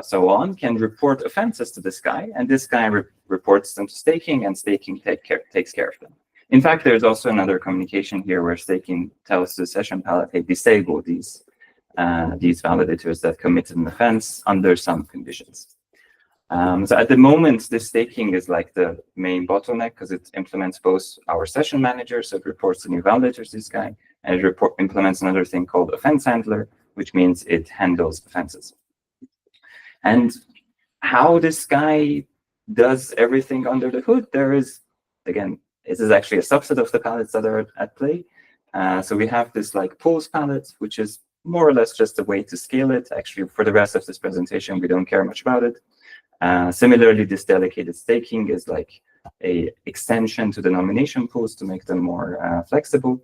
so on, can report offenses to this guy, and this guy reports them to staking, and staking takes care of them. In fact, there's also another communication here where staking tells the session palette, hey, disable these validators that committed an offense under some conditions. So at the moment, this staking is like the main bottleneck because it implements both our session manager, so it reports the new validators to this guy, and it implements another thing called offense handler, which means it handles offenses. And how this guy does everything under the hood, there is, again, this is actually a subset of the palettes that are at play. So we have this like pools palette, which is more or less just a way to scale it. Actually, for the rest of this presentation, we don't care much about it. Similarly, this delegated staking is like a extension to the nomination pools to make them more flexible.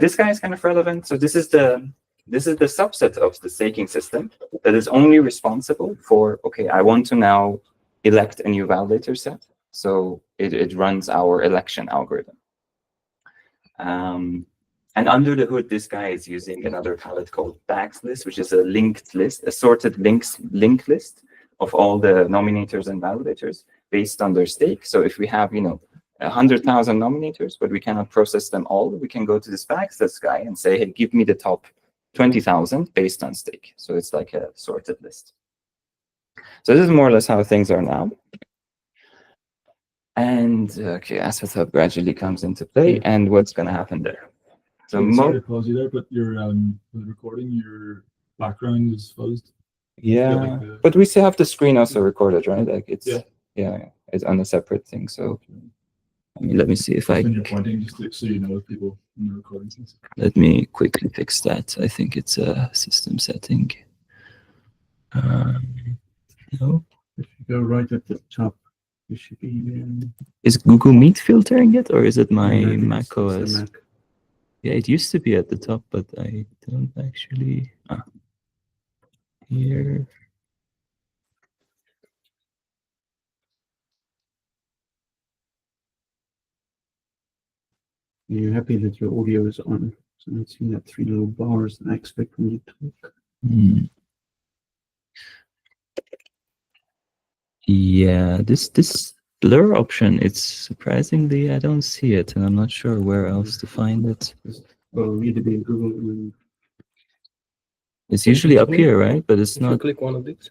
This guy is kind of relevant. So this is the subset of the staking system that is only responsible for, okay, I want to now elect a new validator set. So it runs our election algorithm. And under the hood, this guy is using another palette called bags list, which is a linked list, a sorted link list of all the nominators and validators based on their stake. So if we have, 100,000 nominators, but we cannot process them all, we can go to this bags list guy and say, hey, give me the top 20,000 based on stake. So it's like a sorted list. So this is more or less how things are now. And okay, AssetHub gradually comes into play, and what's going to happen there? So sorry to pause you there, but your recording, your background is fuzzed. Yeah, like but we still have the screen also recorded, right? Like it's it's on a separate thing. So let me see if when you're pointing, just so you know if people in the recording. Let me quickly fix that. I think it's a system setting. No. If you go right at the top, you should be. Is Google Meet filtering it, or is it my Mac OS? Mac. Yeah, it used to be at the top, but I don't actually. Here. You're happy that your audio is on. So let's see that 3 little bars that I expect when you talk. Yeah, this blur option, it's surprisingly, I don't see it, and I'm not sure where else to find it. Well, need to be in Google. It's usually up here, right? But it's not. Click one of these.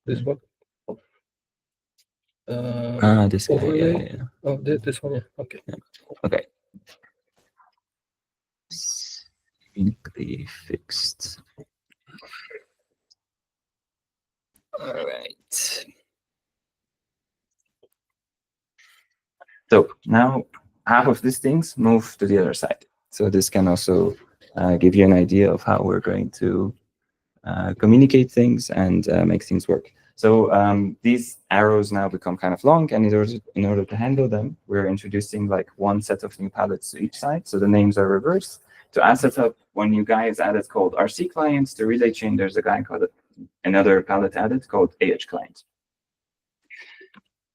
This one. This guy. Yeah. Oh, this one. Yeah. Okay. Yeah. Okay. Simply fixed. All right. So now half of these things move to the other side. So this can also give you an idea of how we're going to communicate things and make things work. So these arrows now become kind of long, and in order to handle them, we're introducing like one set of new palettes to each side. So the names are reversed. To AssetHub, one new guy is added called RC clients. To relay chain, there's a guy called another palette added called AH client.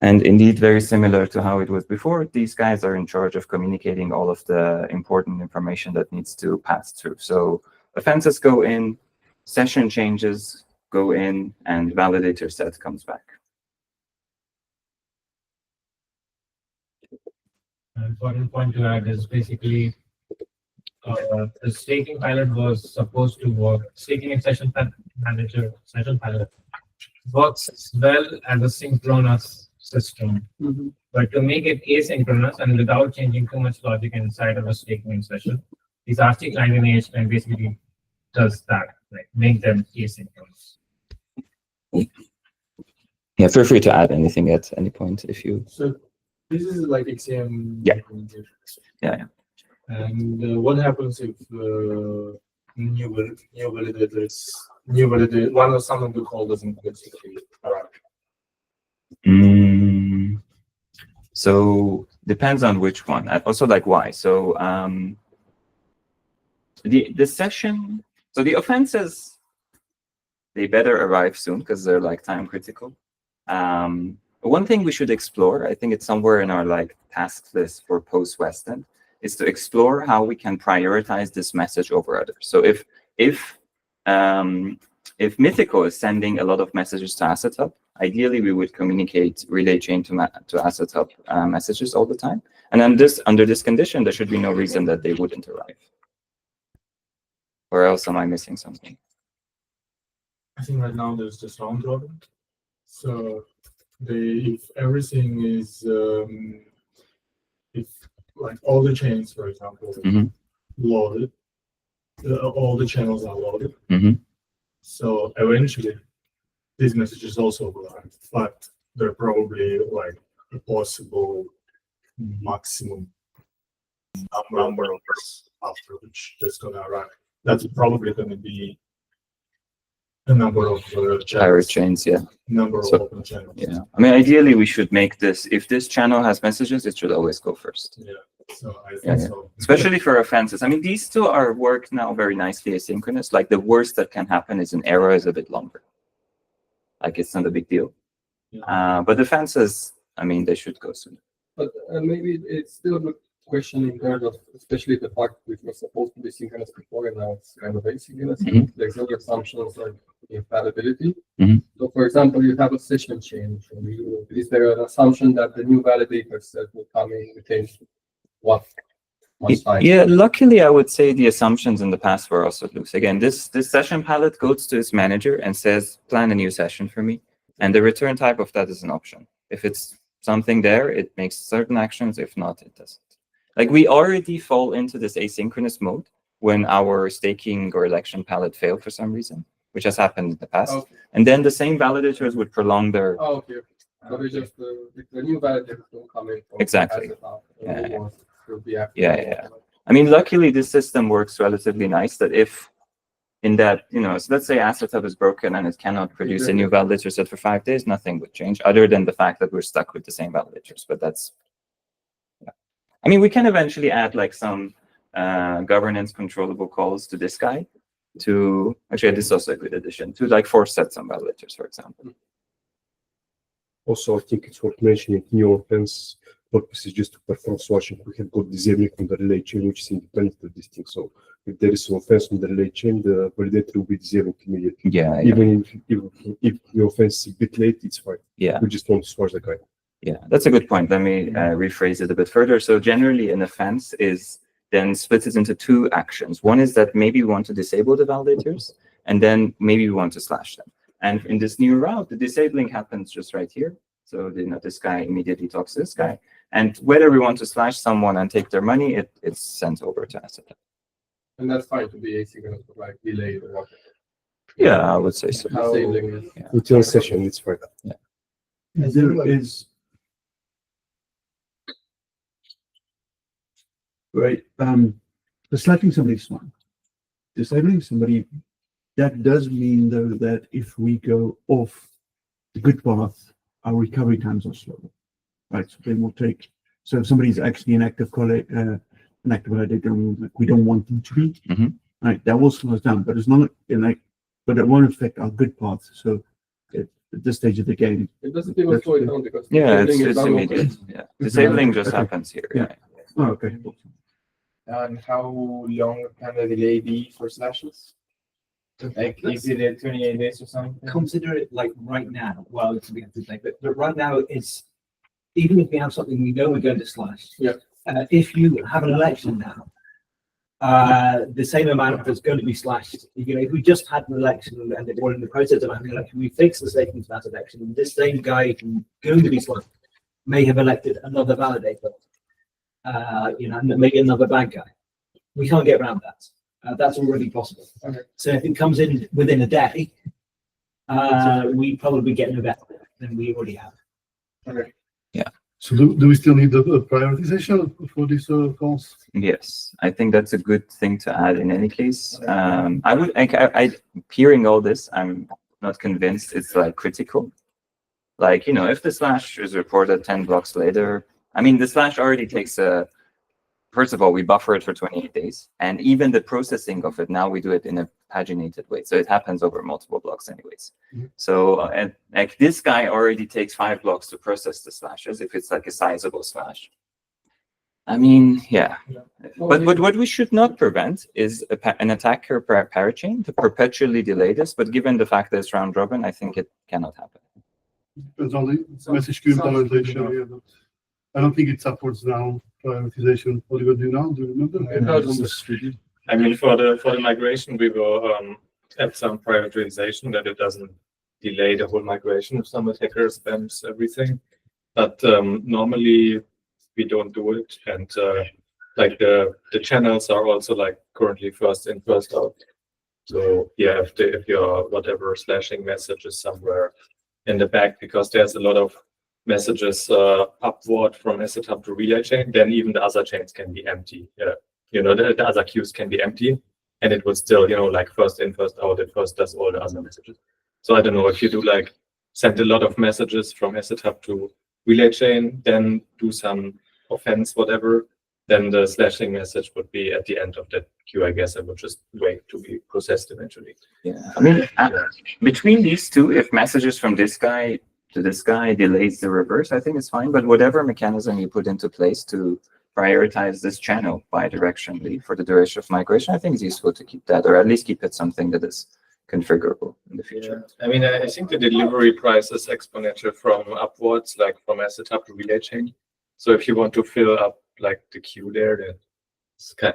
And indeed, very similar to how it was before, these guys are in charge of communicating all of the important information that needs to pass through. So offenses go in, session changes go in, and validator set comes back. An important point to add is basically the staking pilot was supposed to work. Staking and session pilot works well as a synchronous system, but to make it asynchronous and without changing too much logic inside of a staking session, these RC client and AHM basically does that, like make them asynchronous. Yeah, feel free to add anything at any point if you. So this is like AHM. Yeah. And what happens if new validator, one or some of the call doesn't get secure? So depends on which one. Also, like why. So the session. So the offenses, they better arrive soon because they're like time critical. One thing we should explore, I think it's somewhere in our like task list for post-West End, is to explore how we can prioritize this message over others. So if if Mythical is sending a lot of messages to AssetHub, ideally we would communicate relay chain to AssetHub messages all the time. And then under this condition, there should be no reason that they wouldn't arrive. Or else am I missing something? I think right now there's just round robin. So if everything is if like all the chains, for example, loaded, all the channels are loaded. So eventually these messages also will arrive, but they're probably like a possible maximum number of after which that's gonna arrive. That's probably gonna be a number of Pirate chains, yeah. number of open channels. Yeah. I mean, ideally we should make this, if this channel has messages, it should always go first. Yeah. So I think so. Especially for offenses. I mean, these two are worked now very nicely asynchronous. Like the worst that can happen is an error is a bit longer. Like it's not a big deal. Yeah. But offenses, I mean, they should go soon. But maybe it's still a good question in terms of, especially the fact which was supposed to be synchronous before and now it's kind of asynchronous. There's other assumptions like infallibility. So for example, you have a session change. Is there an assumption that the new validator set will come in within what time? Yeah, luckily I would say the assumptions in the past were also loose. Again, this session palette goes to its manager and says, plan a new session for me. And the return type of that is an option. If it's something there, it makes certain actions. If not, it doesn't. Like we already fall into this asynchronous mode when our staking or election palette fail for some reason, which has happened in the past. Okay. And then the same validators would prolong their... Oh, okay. So they just the new validators don't come in. Exactly. Yeah. I mean, luckily this system works relatively nice that if in that, so let's say AssetHub is broken and it cannot produce a new validator set for 5 days, nothing would change other than the fact that we're stuck with the same validators. But that's, I mean, we can eventually add like some governance controllable calls to this guy to, actually this is also a good addition, to like force set some validators, for example. Also, I think it's worth mentioning in your offense purposes just to perform swashing. We have got disabling on the relay chain, which is independent of this thing. So if there is an offense on the relay chain, the validator will be disabled immediately. Yeah. Even if the offense is a bit late, it's fine. Yeah. We just want to swash the guy. Yeah, that's a good point. Let me rephrase it a bit further. So generally an offense is then split it into two actions. One is that maybe we want to disable the validators, and then maybe we want to slash them. And in this new route, the disabling happens just right here. So this guy immediately talks to this guy. And whether we want to slash someone and take their money, it's sent over to AssetHub. And that's fine to be asynchronous, but like delayed or whatever. Yeah, I would say so. Disabling is. Yeah. Until session, it's fine. Yeah. There is right. The slashing somebody is fine. Disabling somebody, that does mean though that if we go off the good path, our recovery times are slower. Right. So they will take. So if somebody's actually an active colleague, an active validator, we don't want them to be. Right. That will slow us down, but it's not but it won't affect our good path. So at this stage of the game, It doesn't even slow it down because Yeah, disabling is it's done immediate. Yeah. Disabling just happens here. Yeah. oh, okay. And how long can the delay be for slashes? Like, is it a 28 days or something? Consider it like right now. Well, it's a bit late, but right now it's even if we have something we know we're going to slash. Yeah. If you have an election now, the same amount that's going to be slashed. If we just had an election and we're in the process of having an election, we fix the staking for that election. And this same guy who's going to be slashed may have elected another validator. And maybe another bad guy. We can't get around that. That's already possible. Okay. So if it comes in within a day, we probably get no better than we already have. Okay. So do we still need a prioritization for these calls? Yes, I think that's a good thing to add in any case. I hearing all this, I'm not convinced it's like critical. Like, if the slash is reported 10 blocks later, I mean, the slash already takes first of all, we buffer it for 28 days. And even the processing of it, now we do it in a paginated way. So it happens over multiple blocks anyways. So like this guy already takes 5 blocks to process the slashes if it's like a sizable slash. I mean, yeah. Yeah. But what we should not prevent is an attacker parachain to perpetually delay this. But given the fact that it's round robin, I think it cannot happen. Depends on the message queue implementation. Yeah, but I don't think it supports now prioritization. What do you do now? Do you remember? I mean, for the migration, we will have some prioritization that it doesn't delay the whole migration if some attacker spams everything. But normally we don't do it, and like the channels are also like currently first in, first out. So yeah, if your whatever slashing message is somewhere in the back, because there's a lot of messages upward from AssetHub to relay chain, then even the other chains can be empty. Yeah, you know, the other queues can be empty, and it would still, you know, like first in, first out. It first does all the other messages. So I don't know if you do like send a lot of messages from AssetHub to relay chain, then do some offense, whatever, then the slashing message would be at the end of that queue, I guess. I would just wait to be processed eventually. Yeah, I mean, between these two, if messages from this guy to this guy delays the reverse, I think it's fine. But whatever mechanism you put into place to prioritize this channel bidirectionally for the duration of migration, I think it's useful to keep that, or at least keep it something that is configurable in the future. Yeah. I mean, I think the delivery price is exponential from upwards, like from AssetHub to relay chain. So if you want to fill up like the queue there, then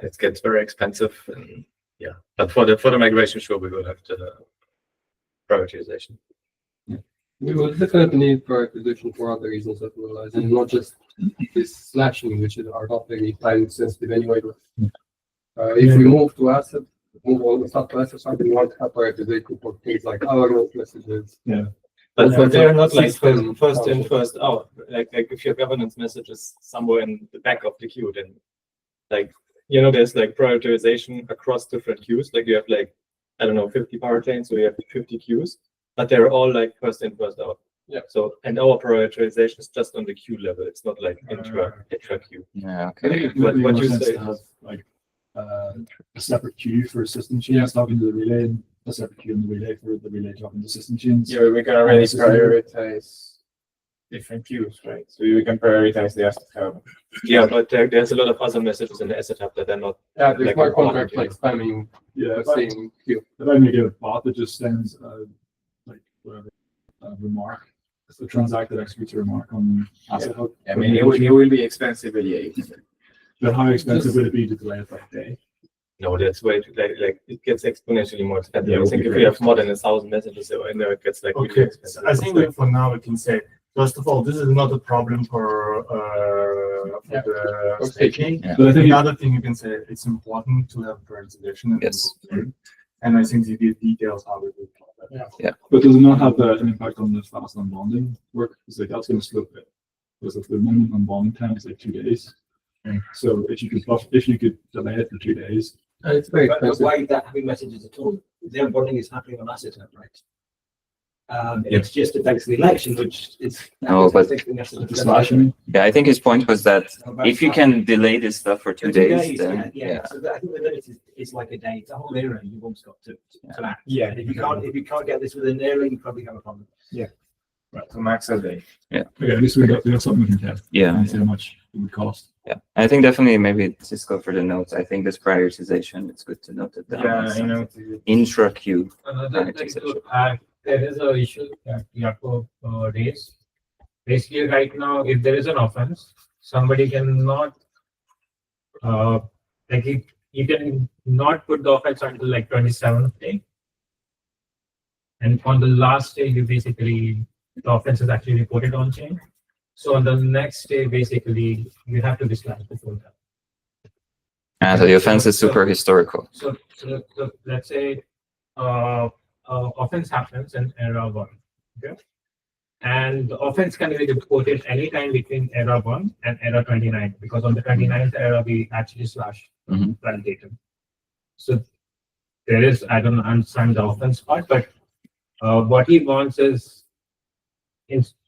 it gets very expensive. And yeah, but for the migration, sure, we will have the prioritization. We will definitely need prioritization for other reasons that we realize, and not just this slashing, which are not very time sensitive anyway. If we move to asset, move all the stuff to asset, something we want to have prioritization for things like our messages. Yeah. But they're not like first in, first out. Like if your governance message is somewhere in the back of the queue, then like, you know, there's like prioritization across different queues. Like you have like, I don't know, 50 parachains, so you have 50 queues, but they're all like first in, first out. Yeah. So, and our prioritization is just on the queue level. It's not like intra queue. Yeah, okay. What you say? Have, like a separate queue for system chains talking to the relay, and a separate queue in the relay for the relay talking to system chains. Yeah, we can already prioritize different queues, right? So we can prioritize the AssetHub. Yeah, but there's a lot of other messages in the AssetHub that are not. Yeah, there's like more contracts like spamming Yeah, the same queue. if I make a bot that just sends like whatever remark, it's the transact that executes a remark on AssetHub. I mean, it will be expensive, but yeah. But how expensive would it be to delay it by a day? No, that's way too like it gets exponentially more expensive. Yeah, I think if you have more than 1,000 messages in there, it gets like really Okay, expensive. I think that for now we can say, first of all, this is not a problem for the staking. Yeah. But I think The other thing you can say, it's important to have prioritization. Yes. And I think the details how we will that. But does it not have an impact on the fast unbonding work? Because like that's going to slow it. Because if the minimum unbonding time is like 2 days. So if you could delay it for 2 days. It's very But expensive. why is that having messages at all? The unbonding is happening on AssetHub, right? It's just affects the election, which is. No, but- The slashing. Yeah, I think his point was that if you can delay this stuff for 2 days, then Yeah. So I think the limit is like a day. It's a whole era you've almost got to act. Yeah. If you can't get this within an era, you probably have a problem. Right, so max a day. Okay, at least we got something we can test. Yeah. And see how much it would cost. Yeah, I think definitely maybe Cisco for the notes. I think this prioritization, it's good to note it down. Yeah, you know. Intra queue. Another thing to add, there is an issue that we have to raise. Basically, right now, if there is an offense, somebody cannot, you can not put the offense until like 27th day. And on the last day, you basically, the offense is actually reported on chain. So on the next day, basically, you have to be slashed before that. So the offense is super historical. So let's say offense happens in era 1, okay? And the offense can be reported anytime between era 1 and era 29, because on the 29th era, we actually slash validated. So there is, I don't understand the offense part, but what he wants is,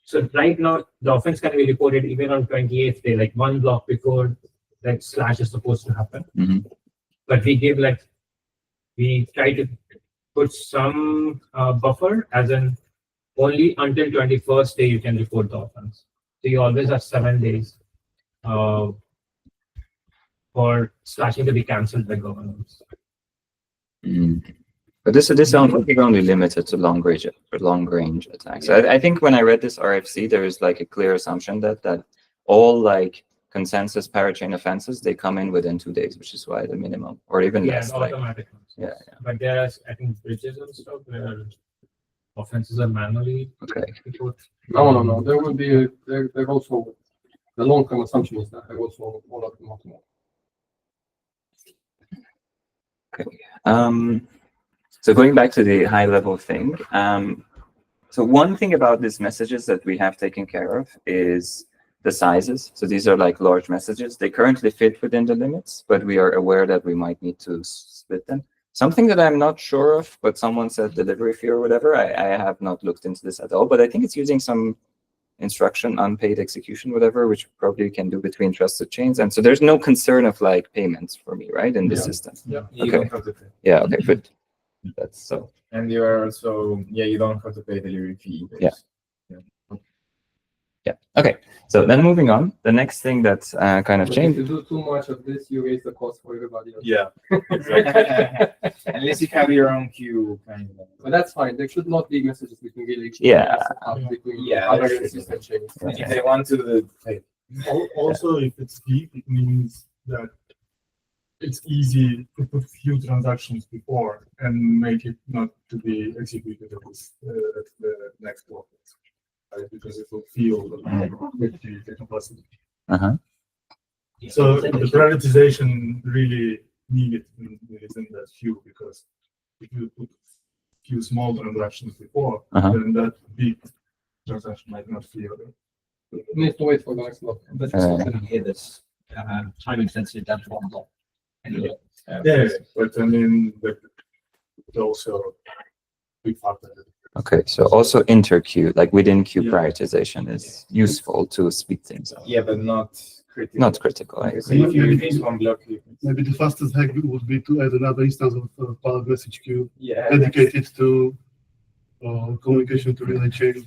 so right now, the offense can be reported even on 28th day, like 1 block before that slash is supposed to happen. But we try to put some buffer, as in only until 21st day you can report the offense. So you always have 7 days for slashing to be cancelled by governance. But this sounds like it's only limited to long range attacks. I think when I read this RFC, there is like a clear assumption that all like consensus parachain offenses, they come in within 2 days, which is why the minimum, or even Yeah, less. Like, automatic ones. yeah. But there are, I think, bridges and stuff where offenses are manually. Okay. No. There will be there also the long-term assumption is that there also all of them automatic. Okay. So going back to the high-level thing, so one thing about these messages that we have taken care of is the sizes. So these are like large messages. They currently fit within the limits, but we are aware that we might need to split them. Something that I'm not sure of, but someone said delivery fee or whatever. I have not looked into this at all, but I think it's using some instruction, unpaid execution, whatever, which probably can do between trusted chains. And so there's no concern of like payments for me, right, in this system. Yeah, Okay. you don't have to pay. Yeah, okay, good. That's so. And you are also, you don't have to pay delivery fee. Yeah. Yeah. Okay. So then moving on, the next thing that's kind of But if changed. you do too much of this, you raise the cost for everybody else. Yeah. Unless you have your own queue, kind of. But that's fine. There should not be messages between GitHub. Yeah. Between Yeah, other that's- system chains. If they want to, pay. Also, if it's deep, it means that it's easy to put few transactions before and make it not to be executed at the next block. Right? Because it will feel with the capacity. Uh-huh. So the prioritization really needed is in that queue, because if you put few small transactions before, Uh-huh. then that big transaction might not feel. It needs to wait for the next block. But it's not going to hear this time sensitive down to one block. Anyway. Yeah, but I mean, it's also big factor. Okay, so also inter-queue, like within queue Yeah. prioritization is useful to speed things up. Yeah, but not critical. Not critical, I So agree. if you release one block, you can. Maybe the fastest hack would be to add another instance of part message queue Yeah. dedicated to communication to relay chain.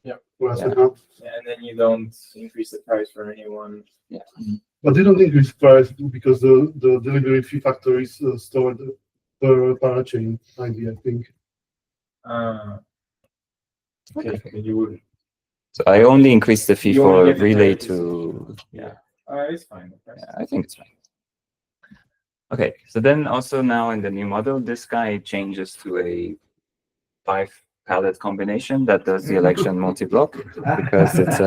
Yeah. For AssetHub. And then you don't increase the price for anyone. But they don't increase price because the delivery fee factor is stored per parachain ID, I think. Okay, you would. So I only increased the fee You for only get the relay priority. to, It's fine. yeah, I think it's fine. Okay, so then also now in the new model, this guy changes to a 5 pallet combination that does the election multi-block because it's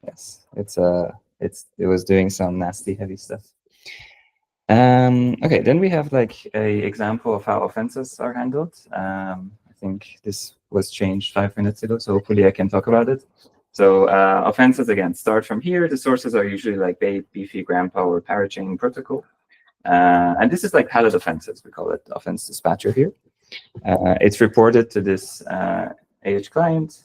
yes, it was doing some nasty heavy stuff. Okay, then we have like a example of how offenses are handled. I think this was changed 5 minutes ago, so hopefully I can talk about it. So offenses, again, start from here. The sources are usually like Beefy, Grandpa, or Parachain protocol. And this is like pallet offenses. We call it offense dispatcher here. It's reported to this AH client.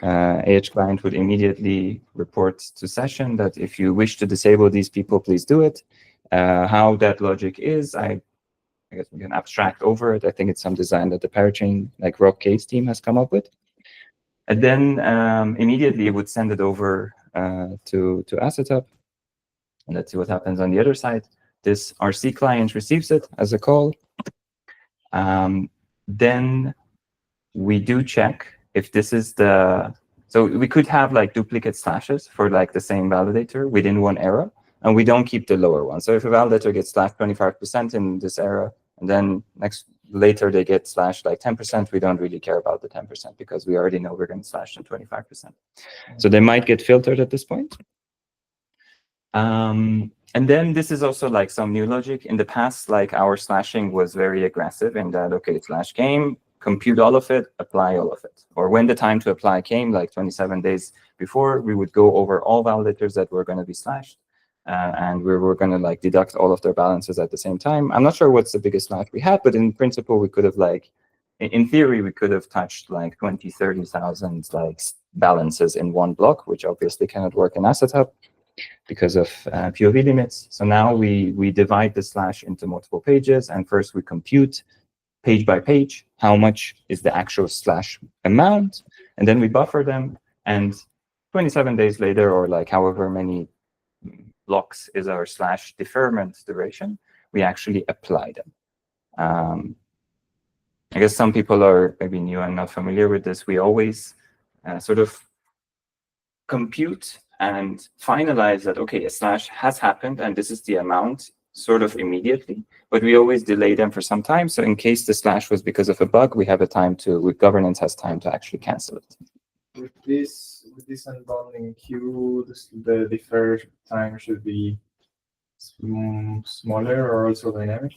AH client would immediately report to session that if you wish to disable these people, please do it. How that logic is, I guess we can abstract over it. I think it's some design that the Parachain, like Rock Case team has come up with. And then immediately it would send it over to AssetHub. And let's see what happens on the other side. This RC client receives it as a call. Then we do check if this is the, so we could have like duplicate slashes for like the same validator within one era, and we don't keep the lower one. So if a validator gets slashed 25% in this era, and then later they get slashed like 10%, we don't really care about the 10% because we already know we're going to slash them 25%. So they might get filtered at this point. And then this is also like some new logic. In the past, like our slashing was very aggressive in that, okay, slash came, compute all of it, apply all of it. Or when the time to apply came, like 27 days before, we would go over all validators that were going to be slashed. And we were going to like deduct all of their balances at the same time. I'm not sure what's the biggest slash we had, but in principle, we could have like, in theory, we could have touched like 20, 30,000 like balances in one block, which obviously cannot work in AssetHub because of POV limits. So now we divide the slash into multiple pages, and first we compute page by page how much is the actual slash amount, and then we buffer them, and 27 days later, or like however many blocks is our slash deferment duration, we actually apply them. I guess some people are maybe new and not familiar with this. We always sort of compute and finalize that, okay, a slash has happened and this is the amount sort of immediately, but we always delay them for some time. So in case the slash was because of a bug, we have a time to, with governance has time to actually cancel it. With this unbounding queue, the defer time should be smaller or also dynamic?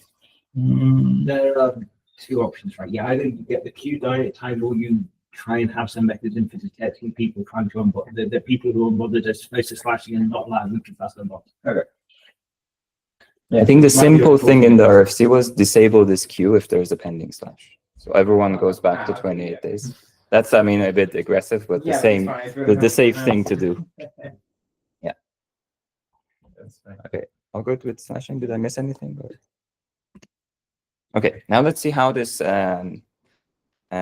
There are two options, right? Yeah, either you get the queue dynamic time or you try and have some mechanism for detecting people trying to unbond. The people who unbonded are supposed to slashing and not allowing them to fast unbond. Okay. Yeah, I think the simple thing in the RFC was disable this queue if there's a pending slash. So everyone goes back to 28 days. That's, I mean, a bit aggressive, but the same, the safe thing to do. Yeah. That's fine. Okay, all good with slashing. Did I miss anything? Or... Okay, now let's see how this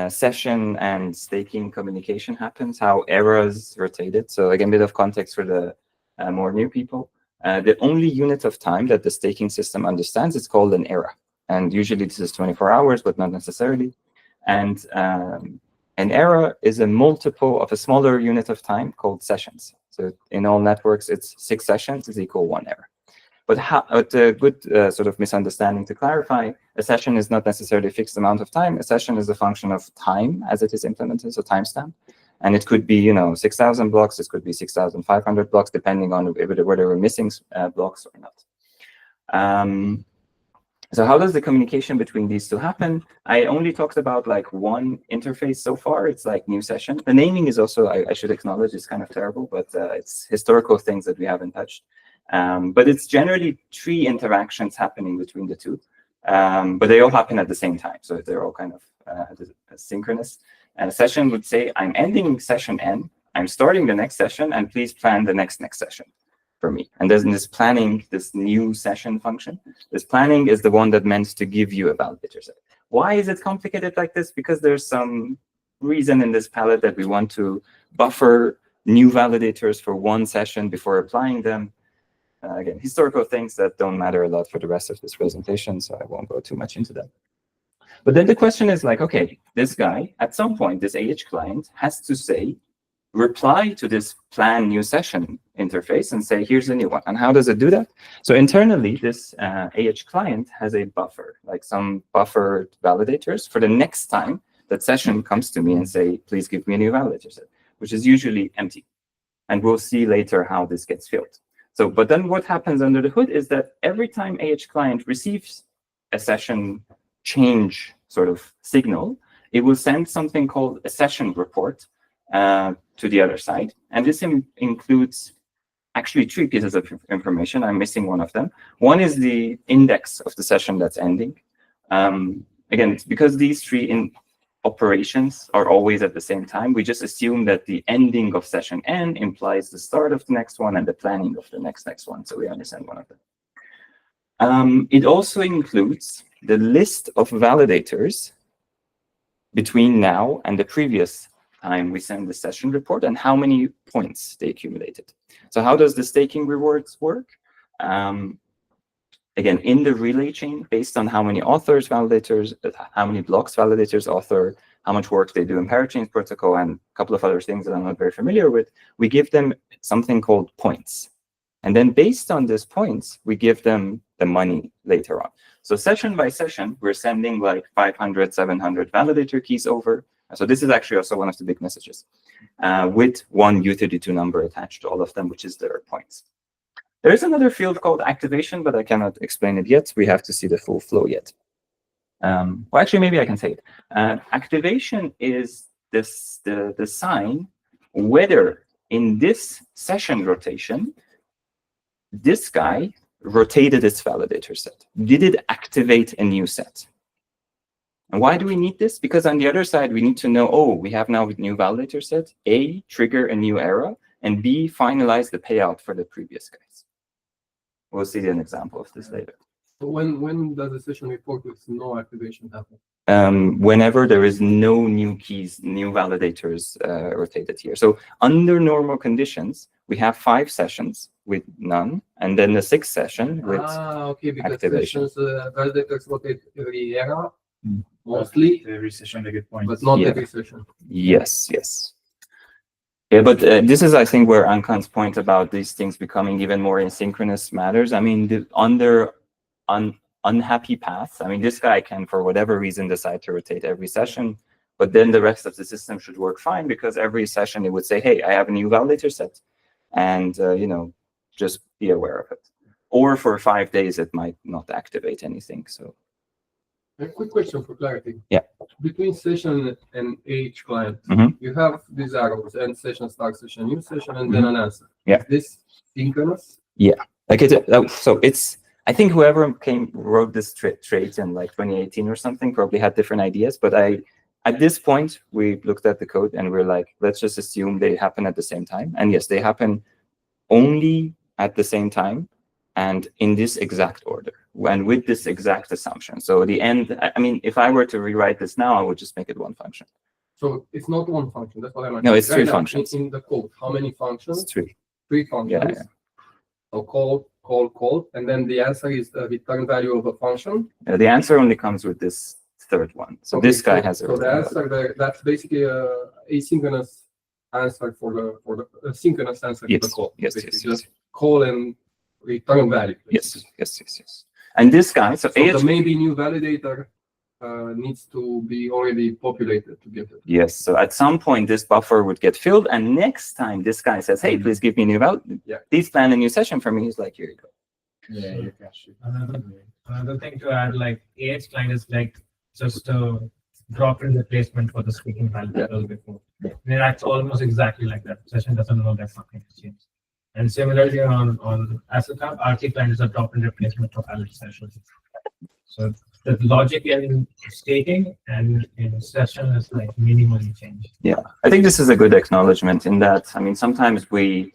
session and staking communication happens, how errors rotated. So again, a bit of context for the more new people. The only unit of time that the staking system understands is called an era. And usually this is 24 hours, but not necessarily. And an era is a multiple of a smaller unit of time called sessions. So in all networks, it's 6 sessions is equal 1 era. But a good sort of misunderstanding to clarify, a session is not necessarily a fixed amount of time. A session is a function of time as it is implemented, so timestamp. And it could be, 6,000 blocks. It could be 6,500 blocks, depending on whether we're missing blocks or not. So how does the communication between these two happen? I only talked about like one interface so far. It's like new session. The naming is also, I should acknowledge, it's kind of terrible, but it's historical things that we haven't touched. But it's generally 3 interactions happening between the two, but they all happen at the same time. So they're all kind of synchronous. And a session would say, I'm ending session N, I'm starting the next session, and please plan the next session for me. And there's this planning, this new session function. This planning is the one that meant to give you a validator set. Why is it complicated like this? Because there's some reason in this palette that we want to buffer new validators for one session before applying them. Again, historical things that don't matter a lot for the rest of this presentation, so I won't go too much into them. But then the question is like, okay, this guy, at some point, this AH client has to say, reply to this plan new session interface and say, here's a new one. And how does it do that? So internally, this AH client has a buffer, like some buffered validators for the next time that session comes to me and say, please give me a new validator set, which is usually empty. And we'll see later how this gets filled. So, but then what happens under the hood is that every time AH client receives a session change sort of signal, it will send something called a session report to the other side. And this includes actually 3 pieces of information. I'm missing one of them. One is the index of the session that's ending. Again, it's because these 3 operations are always at the same time, we just assume that the ending of session N implies the start of the next one and the planning of the next one. So we understand one of them. It also includes the list of validators between now and the previous time we send the session report and how many points they accumulated. So how does the staking rewards work? Again, in the relay chain, based on how many authors validators, how many blocks validators author, how much work they do in Parachain's protocol, and a couple of other things that I'm not very familiar with, we give them something called points. And then based on these points, we give them the money later on. So session by session, we're sending like 500, 700 validator keys over. So this is actually also one of the big messages with one U32 number attached to all of them, which is their points. There is another field called activation, but I cannot explain it yet. We have to see the full flow yet. Well, actually, maybe I can say it. Activation is the sign whether in this session rotation, this guy rotated its validator set. Did it activate a new set? And why do we need this? Because on the other side, we need to know, oh, we have now a new validator set, A, trigger a new era, and B, finalize the payout for the previous guys. We'll see an example of this later. So when does the session report with no activation happen? Whenever there is no new keys, new validators rotated here. So under normal conditions, we have 5 sessions with none, and then the sixth session with Okay, because activation. sessions, validators rotate every era, Mm. mostly, Every session, a good point. but not Yeah. every session. Yes. Yeah, but this is, I think, where Ankan's point about these things becoming even more asynchronous matters. I mean, under unhappy paths, I mean, this guy can, for whatever reason, decide to rotate every session, but then the rest of the system should work fine because every session it would say, hey, I have a new validator set, and just be aware of it. Or for 5 days, it might not activate anything. So A quick question for clarity. Yeah. Between session and AH client, Mhm. you have these arrows, end session, start session, new session, and then an answer. Yeah. Is this synchronous? like so it's, I think whoever wrote this trait in like 2018 or something probably had different ideas, but at this point we looked at the code and we're like, let's just assume they happen at the same time. And yes, they happen only at the same time and in this exact order and with this exact assumption. So the end, I mean, if I were to rewrite this now, I would just make it one function. So it's not one function. That's what I'm. No, it's three Right now, functions. In the code, how many functions? It's three. Three functions. Yeah. So call, and then the answer is the return value of a function. The answer only comes with this third one. So Okay, this guy has a So the answer there, that's basically a asynchronous answer for the synchronous answer to Yes, the call. yes, Basically yes, yes. Just call and return value. Yes. And this guy, so So AH, the maybe new validator needs to be already populated to get it. yes. So at some point, this buffer would get filled, and next time this guy says, "Hey, please give me a new value. Yeah. Please plan a new session for me." He's like, "Here you go." Yeah, you can shoot. Another thing to add, like AH client is like just a drop-in replacement for the speaking validator before. And it acts almost exactly like that. Session doesn't know that something has changed. And similarly on AssetHub, RT client is a drop-in replacement for valid sessions. So the logic in staking and in session is like minimally changed. Yeah, I think this is a good acknowledgement in that, I mean, sometimes we,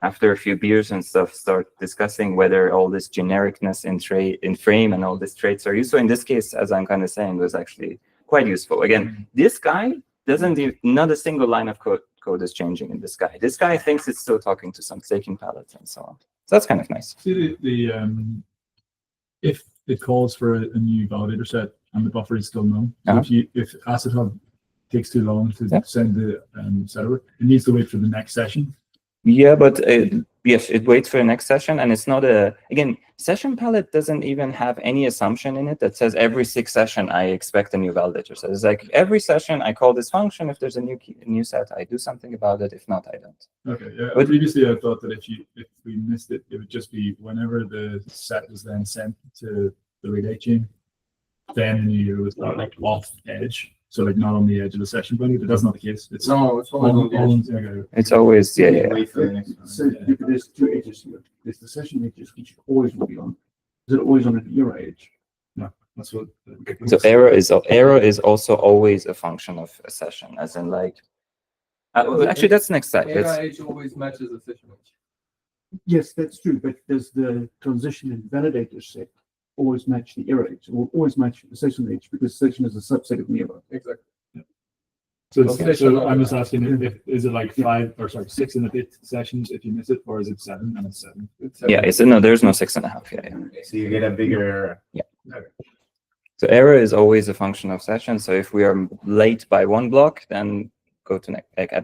after a few beers and stuff, start discussing whether all this genericness in frame and all these traits are useful. In this case, as I'm kind of saying, was actually quite useful. Again, this guy not a single line of code is changing in this guy. This guy thinks it's still talking to some staking palettes and so on. So that's kind of nice. See if it calls for a new validator set and the buffer is still known, so if AssetHub takes too long to send the setter, it needs to wait for the next session. Yeah, but yes, it waits for the next session, and it's not again, session palette doesn't even have any assumption in it that says every 6 session I expect a new validator. So it's like every session I call this function. If there's a new set, I do something about it. If not, I don't. Okay, yeah. But previously, I thought that if we missed it, it would just be whenever the set was then sent to the relay chain, then it was like off edge. So like not on the edge of the session value, but that's not the case. It's always on the edge. Okay. It's always Wait for the next one. So there's two edges here. There's the session edges, which always will be on. Is it always on an era edge? No, that's what. So error is also always a function of a session, as in like. Actually, that's next slide. Era edge always matches the session edge. Yes, that's true. But does the transition and validator set always match the era edge, or always match the session edge, because session is a subset of the era? Exactly. So, Okay. so I'm just asking, is it like 6 and a bit sessions if you miss it, or is it 7 and it's 7? Yeah, there's no 6.5. Yeah. So you get a bigger. So error is always a function of session. So if we are late by 1 block, then go to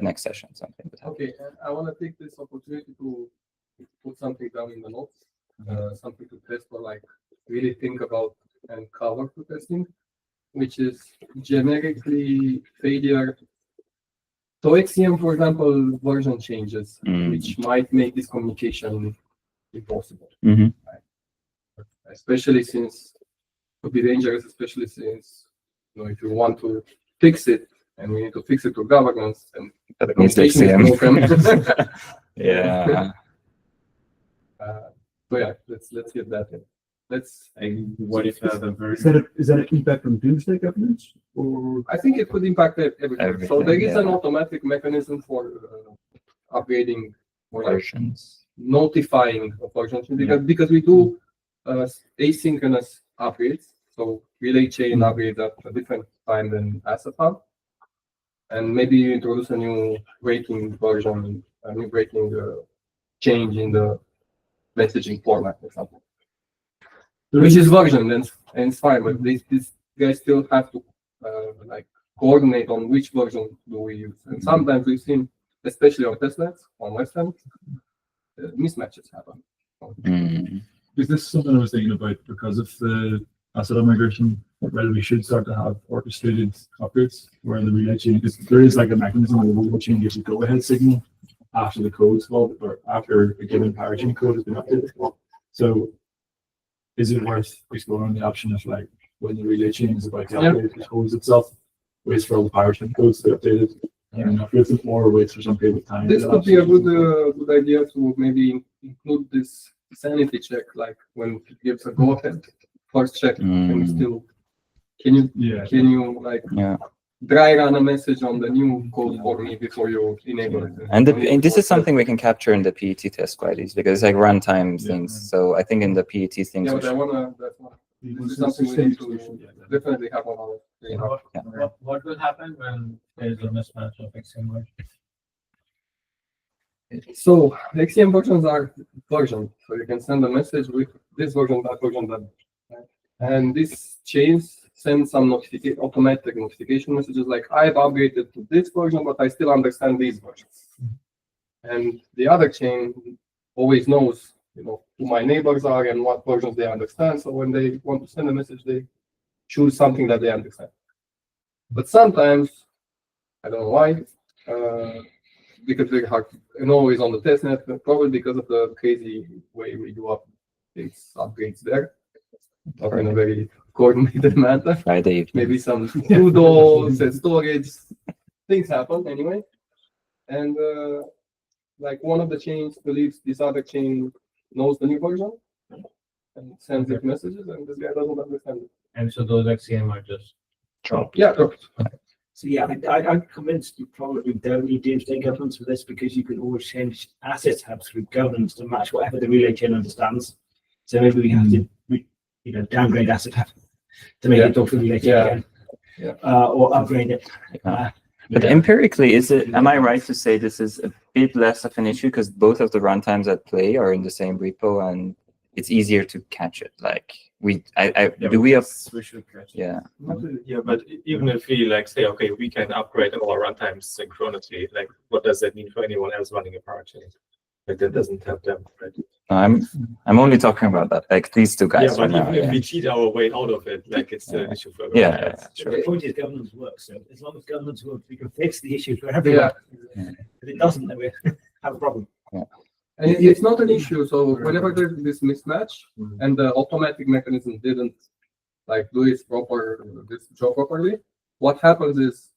next session. Something. Okay, and I want to take this opportunity to put something down in the notes, something to test or like really think about and cover for testing, which is generically failure. So XCM, for example, version changes, which might make this communication impossible. Mhm. Right? Especially since it could be dangerous, especially since if you want to fix it and we need to fix it to governance and That means communication is broken. Yeah. So yeah, let's get that in. What if the version? Is that an impact on doomsday governance, or I think it could impact everything. So there is yeah. an automatic mechanism for upgrading or like Versions. notifying of version change because we do asynchronous upgrades. So relay chain upgrades at a different time than AssetHub. And maybe you introduce a new rating version new breaking change in the messaging format or something. Which is version, and it's fine, but these guys still have to like coordinate on which version do we use. And sometimes we've seen, especially on testnets, on Western, mismatches happen. Is this something I was thinking about because of the AssetHub migration? Whether we should start to have orchestrated upgrades where the relay chain, because there is like a mechanism where the relay chain gives a go-ahead signal after the code's called or after a given Parachain code has been updated. So is it worth exploring the option of like when the relay chain is about to update, it holds itself, waits for all the Parachain codes to be updated, and upgrades it more, or waits for some period of time? This could be a good idea to maybe include this sanity check, like when it gives a go ahead, first check, and still can you like dry run a message on the new code for me before you enable it? And this is something we can capture in the PET test quite easy because it's like runtime things. So I think in the PET things. Yeah, but this is something we need to definitely have on our radar. What will happen when there is a mismatch of XM version? So XM versions are versions, so you can send a message with this version, that version, that, and this chains send some automatic notification messages like I've upgraded to this version, but I still understand these versions. And the other chain always knows, who my neighbors are and what versions they understand. So when they want to send a message, they choose something that they understand. But sometimes, I don't know why, because they're hard and always on the testnet, probably because of the crazy way we do upgrades there, or in a very coordinated manner. Friday. Maybe some sudos and storage things happen anyway. And like one of the chains believes this other chain knows the new version and sends it messages, and this guy doesn't understand it. And so those XCM are just dropped. Yeah, dropped. So yeah, I'm convinced you probably don't need doomsday governance for this because you can always change AssetHub through governance to match whatever the relay chain understands. So maybe we have to, downgrade AssetHub to make it talk for the relay chain again, or upgrade it. But empirically, am I right to say this is a bit less of an issue because both of the runtimes at play are in the same repo and it's easier to catch it? Like we should catch it. Yeah, but even if we say, okay, we can upgrade our runtimes synchronously, like what does that mean for anyone else running a Parachain? Like that doesn't help them, right? I'm only talking about that, like these two guys. Yeah, but even if we cheat our way out of it, like it's an issue for everyone else. Sure. The point is governance works. So as long as governance works, we can fix the issue for everyone. If it doesn't, then we have a problem. And it's not an issue. So whenever there's this mismatch and the automatic mechanism didn't do its job properly, what happens is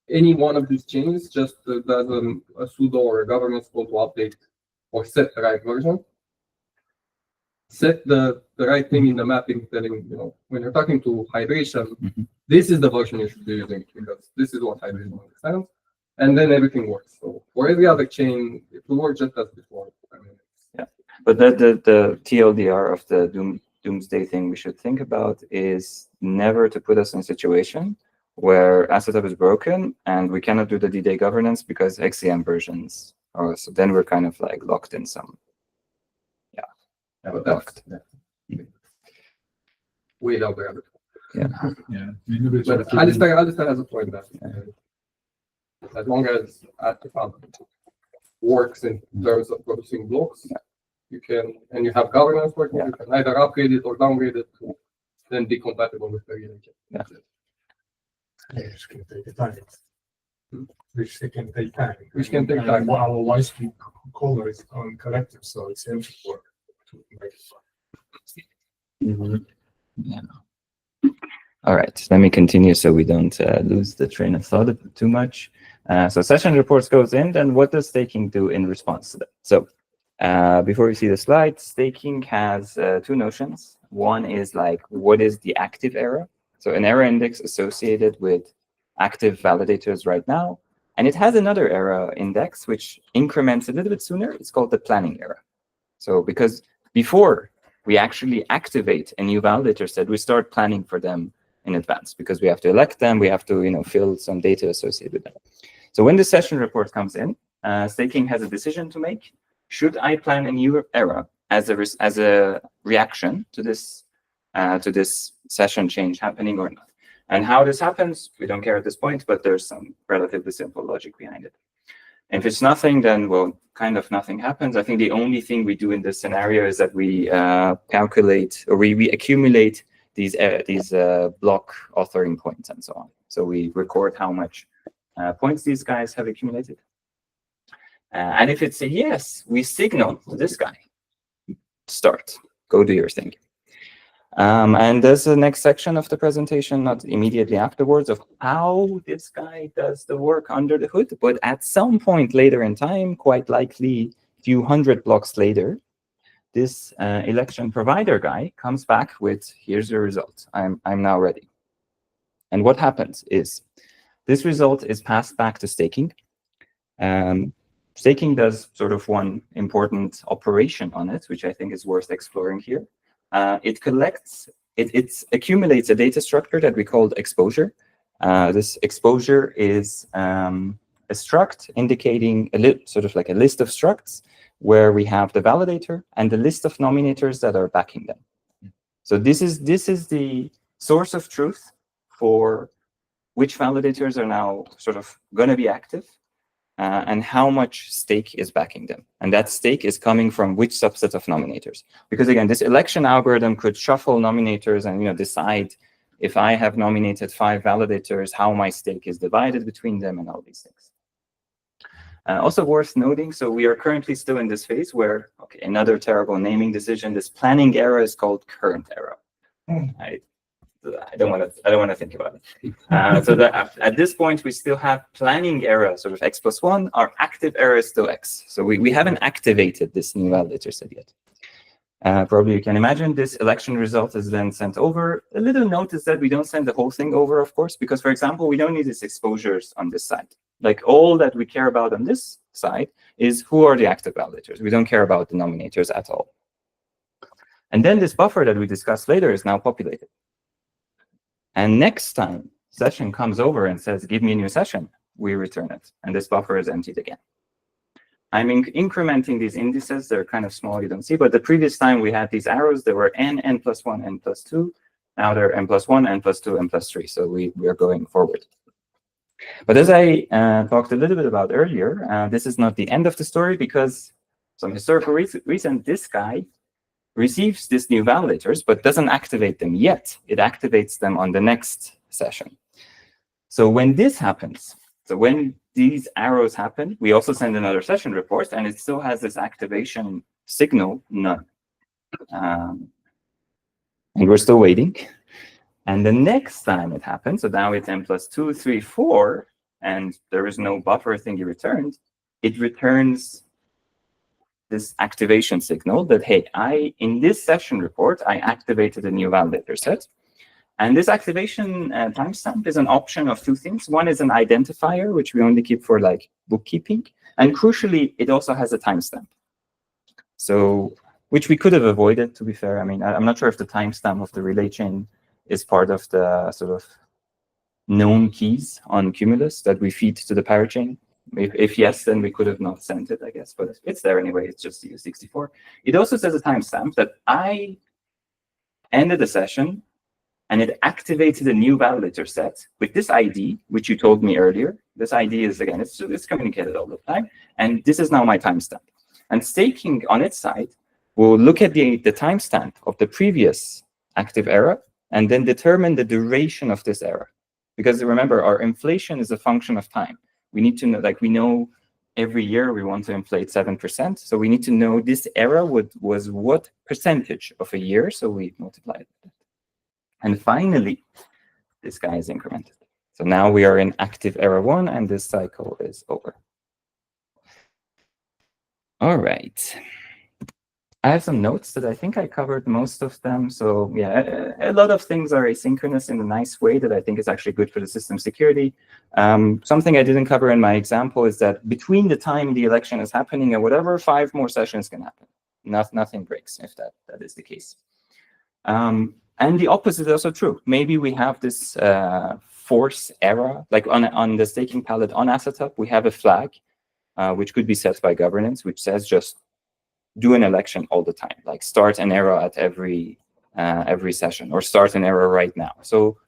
any one of these chains just does a sudo or a governance call to update or set the right version. Set the right thing in the mapping, telling, when you're talking to hydration, this is the version you should be using because this is what hydration understands. And then everything works. So for every other chain, it will work just as before. But the TLDR of the doomsday thing we should think about is never to put us in a situation where AssetHub is broken and we cannot do the D-Day governance because XCM versions are. So then we're kind of locked in some. Locked. Way down there. But Alistair has a point that as long as AssetHub works in terms of producing blocks, you can, and you have governance working, you can either upgrade it or downgrade it to then be compatible with the relay chain. Which can take time. Which can take time. Which can take time. Our YSP caller is on collective, so it's empty work to make it fun. All right, let me continue so we don't lose the train of thought too much. So session reports goes in, then what does staking do in response to that? So before we see the slide, staking has two notions. One is what is the active error? So an error index associated with active validators right now. And it has another error index, which increments a little bit sooner. It's called the planning error. So because before we actually activate a new validator set, we start planning for them in advance because we have to elect them. We have to fill some data associated with them. So when the session report comes in, staking has a decision to make. Should I plan a new era as a reaction to this session change happening or not? And how this happens, we don't care at this point, but there's some relatively simple logic behind it. If it's nothing, then, well, kind of nothing happens. I think the only thing we do in this scenario is that we calculate, or we accumulate these block authoring points and so on. So we record how much points these guys have accumulated. And if it's a yes, we signal to this guy, start, go do your thing. And there's the next section of the presentation, not immediately afterwards, of how this guy does the work under the hood. But at some point later in time, quite likely a few hundred blocks later, this election provider guy comes back with, here's your result. I'm now ready. And what happens is this result is passed back to staking. Staking does sort of one important operation on it, which I think is worth exploring here. It collects, it accumulates a data structure that we call exposure. This exposure is a struct indicating sort of like a list of structs where we have the validator and the list of nominators that are backing them. So this is the source of truth for which validators are now sort of going to be active. And how much stake is backing them. And that stake is coming from which subset of nominators. Because again, this election algorithm could shuffle nominators and decide if I have nominated 5 validators, how my stake is divided between them and all these things. Also worth noting, so we are currently still in this phase where, okay, another terrible naming decision, this planning era is called current era. I don't want to think about it. So that at this point, we still have planning era, sort of x+1. Our active era is still x. So we haven't activated this new validator set yet. Probably you can imagine this election result is then sent over. A little note is that we don't send the whole thing over, of course, because, for example, we don't need these exposures on this side. Like all that we care about on this side is who are the active validators. We don't care about the nominators at all. And then this buffer that we discussed later is now populated. And next time session comes over and says, give me a new session, we return it. And this buffer is emptied again. I'm incrementing these indices. They're kind of small, you don't see. But the previous time we had these arrows, there were n+1, n+2. Now they're n+1, n+2, n+3. So we are going forward. But as I talked a little bit about earlier, this is not the end of the story because some historical reason, this guy receives these new validators, but doesn't activate them yet. It activates them on the next session. So when this happens, so when these arrows happen, we also send another session report, and it still has this activation signal, none. And we're still waiting. And the next time it happens, so now it's n+2, 3, 4, and there is no buffer thingy returned, it returns this activation signal that, hey, in this session report, I activated a new validator set. And this activation timestamp is an option of 2 things. One is an identifier, which we only keep for like bookkeeping. And crucially, it also has a timestamp. So, which we could have avoided, to be fair. I mean, I'm not sure if the timestamp of the relay chain is part of the sort of known keys on Cumulus that we feed to the Parachain. If yes, then we could have not sent it, I guess. But it's there anyway. It's just U64. It also says a timestamp that I ended the session and it activated a new validator set with this ID, which you told me earlier. This ID is, again, it's communicated all the time. And this is now my timestamp. And staking on its side will look at the timestamp of the previous active era and then determine the duration of this era. Because remember, our inflation is a function of time. We need to know, like we know every year we want to inflate 7%. So we need to know this era was what percentage of a year. So we multiply it. And finally, this guy is incremented. So now we are in active era 1 and this cycle is over. All right. I have some notes that I think I covered most of them. So yeah, a lot of things are asynchronous in a nice way that I think is actually good for the system security. Something I didn't cover in my example is that between the time the election is happening and whatever, 5 more sessions can happen. Nothing breaks if that is the case. And the opposite is also true. Maybe we have this force error, like on the staking palette on AssetHub, we have a flag which could be set by governance, which says just do an election all the time, like start an era at every session, or start an era right now. So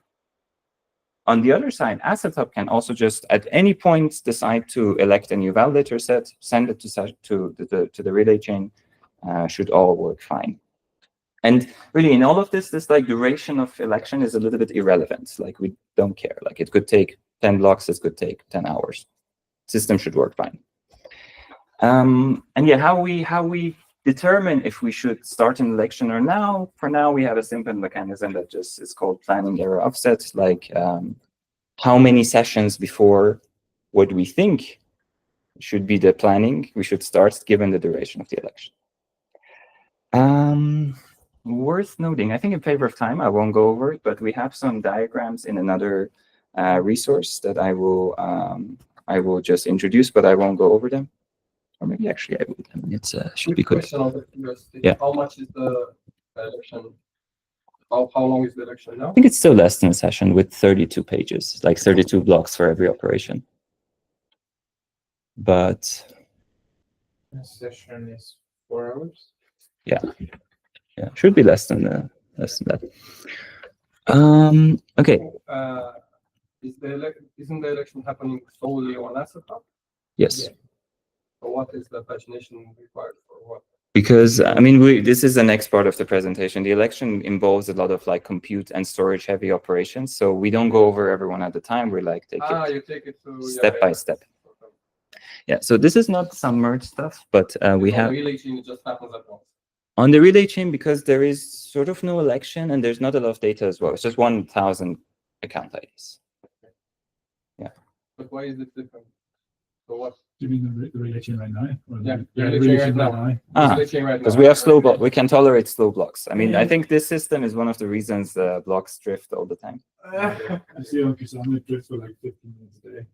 on the other side, AssetHub can also just at any point decide to elect a new validator set, send it to the relay chain. Should all work fine. And really, in all of this like duration of election is a little bit irrelevant. Like we don't care. Like it could take 10 blocks, it could take 10 hours. System should work fine. And yeah, how we determine if we should start an election or now. For now, we have a simple mechanism that just is called planning error offset. Like how many sessions before what we think should be the planning we should start given the duration of the election. Worth noting, I think in favor of time, I won't go over it, but we have some diagrams in another resource that I will just introduce, but I won't go over them. Or maybe actually I will. I mean, it's should be good. Question on the curiosity. Yeah. How much is the election? How long is the election now? I think it's still less than a session with 32 pages, like 32 blocks for every operation. But A session is 4 hours. yeah, should be less than that. Okay. Isn't the election happening solely on AssetHub? Yes. Yeah. So what is the pagination required for what? Because I mean, this is the next part of the presentation. The election involves a lot of like compute and storage heavy operations, so we don't go over everyone at a time. We like take You take it to step by step. Yeah. So this is not some merge stuff, but we have relay chain. It just happens at once. on the relay chain because there is sort of no election and there's not a lot of data as well. It's just 1,000 account IDs. Yeah. But why is it different? So what? Do you mean the relay chain right now? Or Yeah, the relay relay chain chain right right now. now? Relay chain right Because now. we have slow blocks. We can tolerate slow blocks. I mean, I think this system is one of the reasons the blocks drift all the time. I see, okay, so I'm gonna drift for like 15 minutes a day.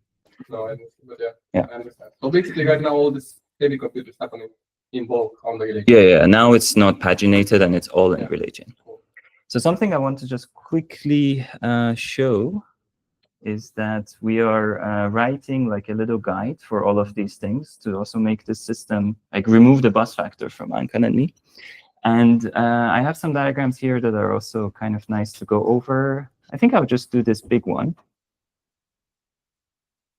No, I understand, but Yeah. I understand. So basically, right now, all this heavy compute is happening in bulk on the relay. Yeah. Now it's not paginated and it's all in Yeah. relay chain. Cool. So something I want to just quickly show is that we are writing like a little guide for all of these things to also make the system, like remove the bus factor from Ankan and me. And I have some diagrams here that are also kind of nice to go over. I think I'll just do this big one.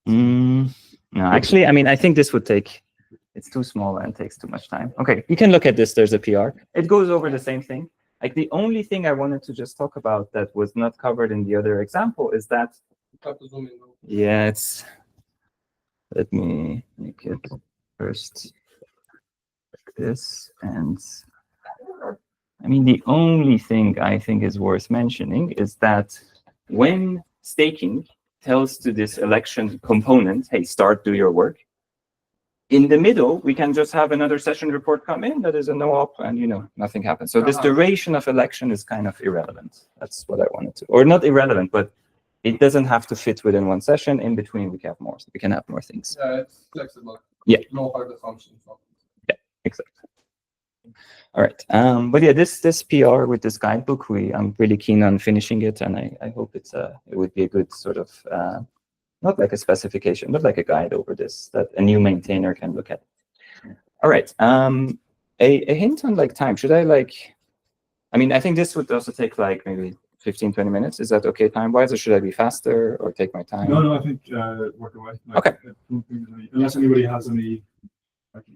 No, actually, I mean, I think this would take, it's too small and takes too much time. Okay, you can look at this, there's a PR. It goes over the same thing. Like the only thing I wanted to just talk about that was not covered in the other example is that, Have to zoom in. yeah, let me make it first like this. And I mean, the only thing I think is worth mentioning is that when staking tells to this election component, hey, start, do your work. In the middle, we can just have another session report come in that is a no-op and, nothing happens. So this duration of election is kind of irrelevant. That's what I wanted to, or not irrelevant, but it doesn't have to fit within one session. In between, we can have more things. Yeah, it's flexible. Yeah. No hard assumptions. Yeah, exactly. All right. But yeah, this PR with this guidebook, I'm really keen on finishing it, and I hope it would be a good sort of not like a specification, but like a guide over this that a new maintainer can look at. All right. A hint on like time. Should I I mean, I think this would also take like maybe 15, 20 minutes. Is that okay time-wise, or should I be faster or take my time? No, I think work away. Okay. Unless anybody has any,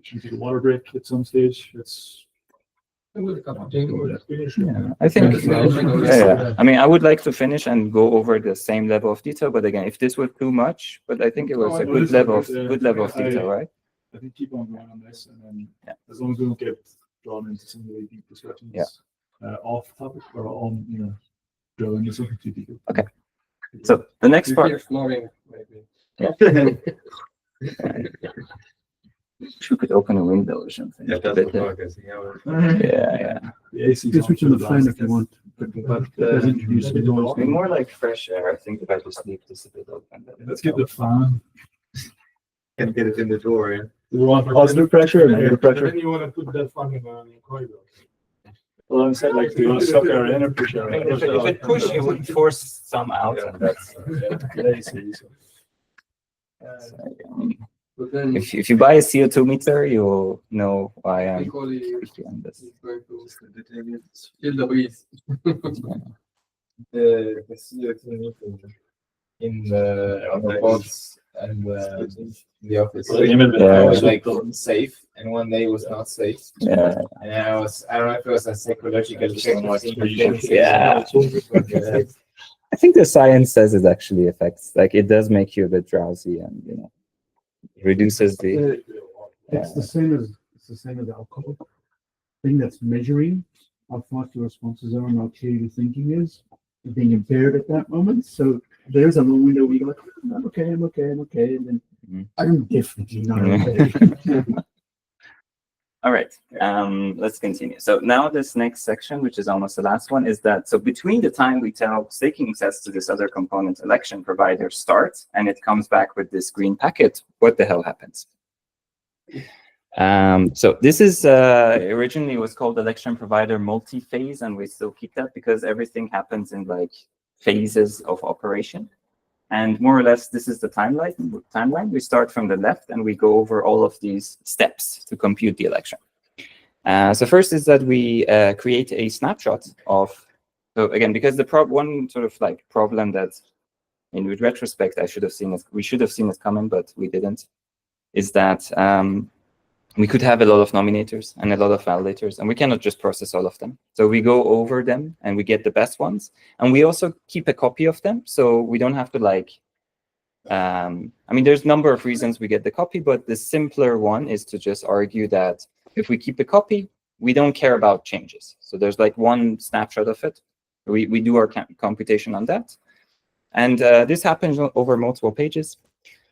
should we take a water break at some stage? It's. Yeah, I think, yeah. I mean, I would like to finish and go over the same level of detail, but again, if this was too much, but I think it was a good level of detail, right? I think keep on going on this, and then as long as we don't get drawn into some really deep discussions, off topic or on, drilling is something too deep. Okay. So the next part. Snoring, maybe. Yeah. You could open a window or something. Yeah, that's what I guess. Yeah. The AC You can switch on the fan if you want. But Doesn't use the doors. be more like fresh air. I think if I just leave this a bit open. Let's get the fan. Can get it in the door, yeah. We want positive pressure and negative pressure. Then you want to put that fan in the corridor. Well, I'm saying like, do you want to suck air in or push air in? If it push, it would force some out, and that's. But then If you buy a CO2 meter, you'll know why I'm equally on this. it's going to kill the breeze. The CO2 meter in the box and the office. Yeah. It was like safe, and one day it was not safe. Yeah. And I don't know if it was a psychological check or something. Yeah. I think the science says it actually affects, like it does make you a bit drowsy and, you know, reduces the, It's the same as alcohol. Thing that's measuring how fast your responses are and how clear your thinking is being impaired at that moment. So there's a long window where you go, I'm okay, and then I'm definitely not okay. all right, let's continue. So now this next section, which is almost the last one, is that, so between the time we tell staking access to this other component election provider starts and it comes back with this green packet, what the hell happens? So this is originally was called election provider multi-phase, and we still keep that because everything happens in like phases of operation. And more or less, this is the timeline. We start from the left and we go over all of these steps to compute the election. So first is that we create a snapshot of, so again, because the one sort of like problem that with retrospect, we should have seen it coming, but we didn't, is that we could have a lot of nominators and a lot of validators, and we cannot just process all of them. So we go over them and we get the best ones. And we also keep a copy of them. So we don't have to like, I mean, there's a number of reasons we get the copy, but the simpler one is to just argue that if we keep a copy, we don't care about changes. So there's like one snapshot of it. We do our computation on that. And this happens over multiple pages.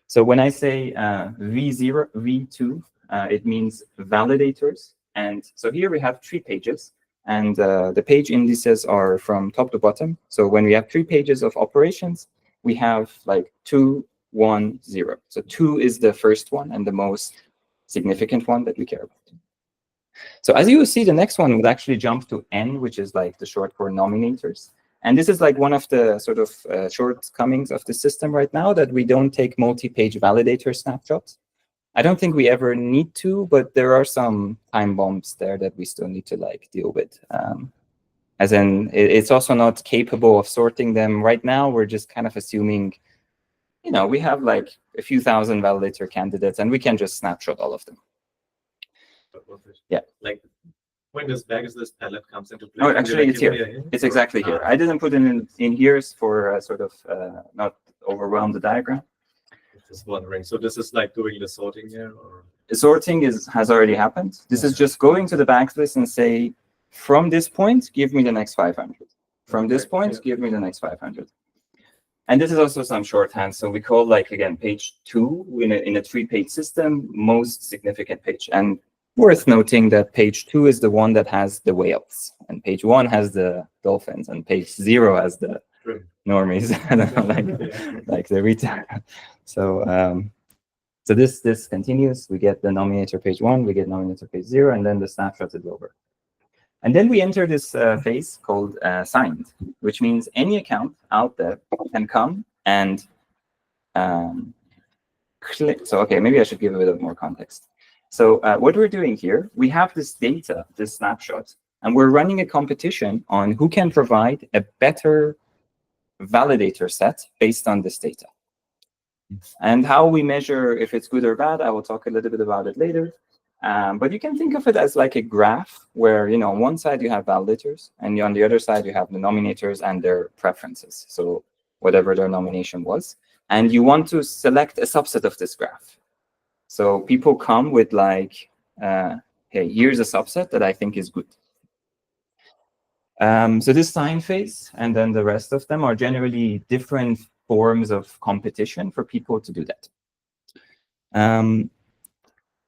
So when I say V0, V2, it means validators. And so here we have 3 pages, and the page indices are from top to bottom. So when we have 3 pages of operations, we have like 2, 1, 0. So 2 is the first one and the most significant one that we care about. So as you will see, the next one would actually jump to N, which is like the short for nominators. And this is like one of the sort of shortcomings of the system right now, that we don't take multi-page validator snapshots. I don't think we ever need to, but there are some time bombs there that we still need to like deal with. As in, it's also not capable of sorting them right now. We're just kind of assuming, you know, we have like a few thousand validator candidates and we can just snapshot all of them. Yeah. Like when this palette comes into play. Oh, actually, it's here. It's exactly here. I didn't put it in here for sort of not overwhelm the diagram. Just wondering. So this is like doing the sorting here, or the sorting has already happened. This is just going to the backlist and say, from this point, give me the next 500. From this point, give me the next 500. And this is also some shorthand. So we call, like, again, page 2 in a 3-page system, most significant page. And worth noting that page 2 is the one that has the whales, and page 1 has the dolphins, and page 0 has the normies. I don't know, like the retail. So so this continues. We get the nominator page 1, we get nominator page 0, and then the snapshot is over. And then we enter this phase called signed, which means any account out there can come and click. So, okay, maybe I should give a bit of more context. So what we're doing here, we have this data, this snapshot, and we're running a competition on who can provide a better validator set based on this data. And how we measure if it's good or bad, I will talk a little bit about it later. But you can think of it as like a graph where, you know, on one side you have validators, and on the other side you have the nominators and their preferences. So whatever their nomination was. And you want to select a subset of this graph. So people come with like, hey, here's a subset that I think is good. So this sign phase and then the rest of them are generally different forms of competition for people to do that.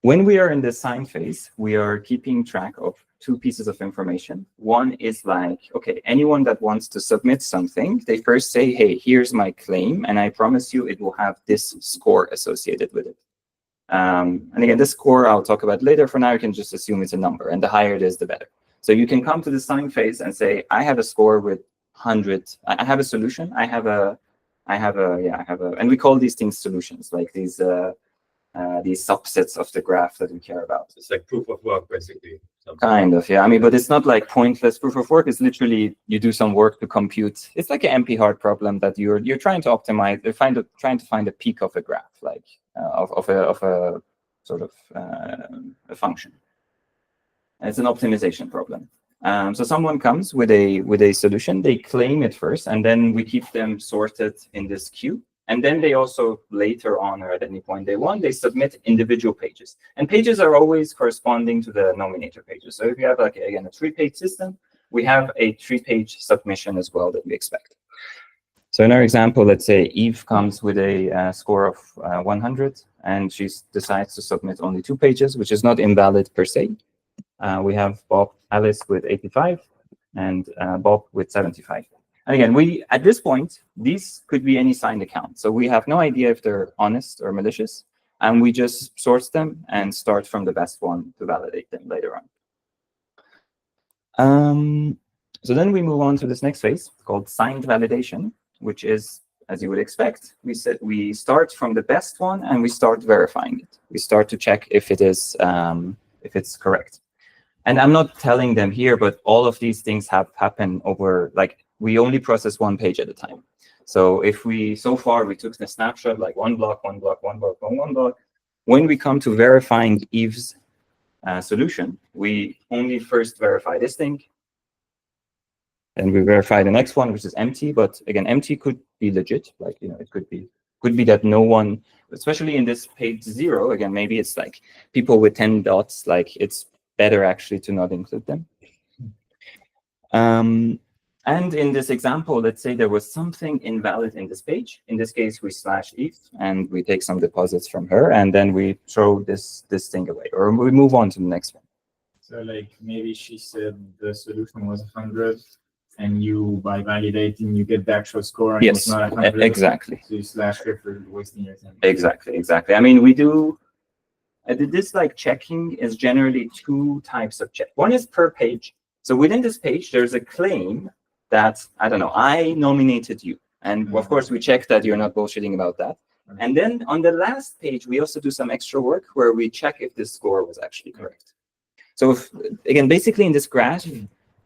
When we are in the sign phase, we are keeping track of 2 pieces of information. One is like, okay, anyone that wants to submit something, they first say, hey, here's my claim, and I promise you it will have this score associated with it. And again, this score I'll talk about later. For now, you can just assume it's a number, and the higher it is, the better. So you can come to the sign phase and say, I have a score with 100. I have a solution. I have a, and we call these things solutions, like these these subsets of the graph that we care about. It's like proof of work, basically. Kind of, yeah. I mean, but it's not like pointless proof of work. It's literally you do some work to compute. It's like an NP-hard problem that you're trying to optimize. Trying to find a peak of a graph, like of a sort of a function. It's an optimization problem. So someone comes with a solution. They claim it first, and then we keep them sorted in this queue. And then they also later on, or at any point they want, they submit individual pages. And pages are always corresponding to the nominator pages. So if you have, like, again, a 3-page system, we have a 3-page submission as well that we expect. So in our example, let's say Eve comes with a score of 100, and she decides to submit only 2 pages, which is not invalid per se. We have Alice with 85 and Bob with 75. And again, at this point, these could be any signed account. So we have no idea if they're honest or malicious, and we just source them and start from the best one to validate them later on. So then we move on to this next phase called signed validation, which is, as you would expect, we start from the best one and we start verifying it. We start to check if it is if it's correct. And I'm not telling them here, but all of these things have happened over, like, we only process 1 page at a time. So so far we took the snapshot, like 1 block, 1 block, 1 block, 1 block. When we come to verifying Eve's solution, we only first verify this thing, and we verify the next one, which is empty. But again, empty could be legit. Like, it could be that no one, especially in this page 0, again, maybe it's like people with 10 dots, like it's better actually to not include them. And in this example, let's say there was something invalid in this page. In this case, we slash Eve and we take some deposits from her, and then we throw this thing away, or we move on to the next one. So like maybe she said the solution was 100, and you, by validating, you get the actual score, and Yes, it's not 100. exactly. So you slash her for wasting your time. Exactly. I mean, we do this, like, checking is generally 2 types of check. One is per page. So within this page, there's a claim that, I don't know, I nominated you. And of course, we check that you're not bullshitting about that. And then on the last page, we also do some extra work where we check if this score was actually correct. So again, basically in this graph,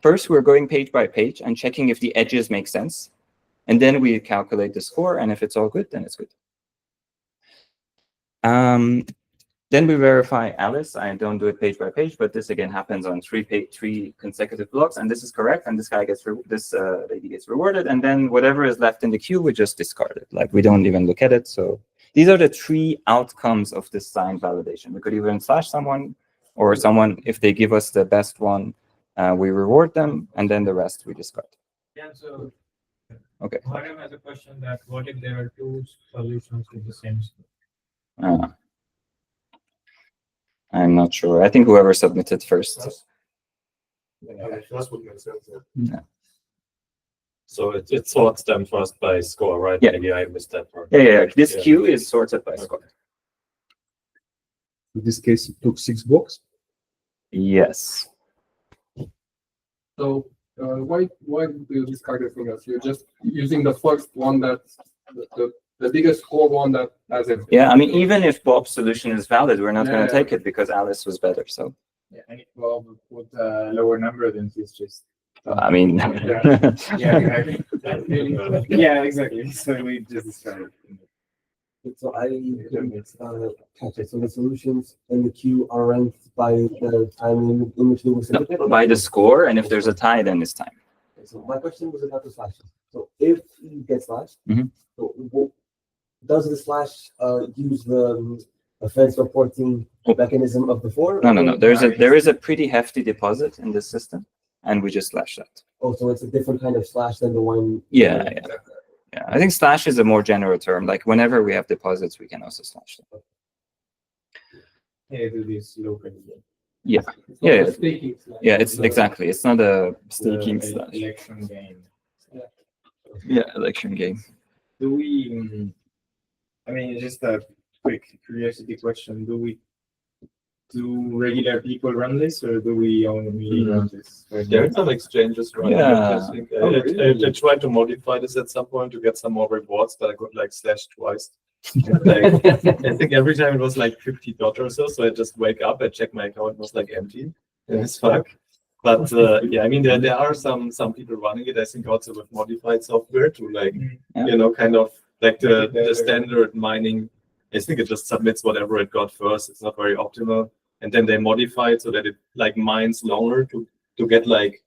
first we're going page by page and checking if the edges make sense. And then we calculate the score, and if it's all good, then it's good. Then we verify Alice. I don't do it page by page, but this again happens on 3 consecutive blocks, and this is correct. And this guy lady gets rewarded, and then whatever is left in the queue, we just discard it. Like, we don't even look at it. So these are the 3 outcomes of this signed validation. We could even slash someone, or someone, if they give us the best one, we reward them, and then the rest we discard. Yeah, so Okay. Madam has a question that what if there are 2 solutions with the same score? I'm not sure. I think whoever submitted first. Yeah, that's what makes sense. Yeah. So it sorts them first by score, right? Yeah. Maybe I missed that part. Yeah. This queue is sorted by score. In this case, it took 6 blocks. Yes. So why do you discard everything else? You're just using the first one that's the biggest score one that has it. Yeah, I mean, even if Bob's solution is valid, we're not going to take it because Alice was better. So, Yeah, and if Bob put a lower number, then it's just. I mean, Yeah, exactly. Yeah, exactly. So we just discard it. So I catch it. So the solutions in the queue are ranked by the time in which they were submitted? by the score, and if there's a tie, then it's time. So my question was about the slashes. So if you get slashed, Mhm. so does the slash use the offense reporting mechanism of before? No. There is a pretty hefty deposit in this system, and we just slash that. Oh, so it's a different kind of slash than the one. Yeah. I think slash is a more general term. Like, whenever we have deposits, we can also slash them. Yeah, do this locally. Yeah. It's not Yeah. a staking slash. It's exactly. It's not a staking The slash. election game. Yeah, election game. Do we? I mean, just a quick curiosity question. Do regular people run this, or do we only run this? There are some exchanges running. Yeah. I think Oh, really? I tried to modify this at some point to get some more rewards, but I got like slashed twice. Like, I think every time it was like 50 dot or so. So I just wake up, I check my account, it was like empty. And it's fuck. But yeah, I mean, there are some people running it. I think also with modified software to like, you know, kind of like the standard mining. I think it just submits whatever it got first. It's not very optimal, and then they modify it so that it like mines longer to get like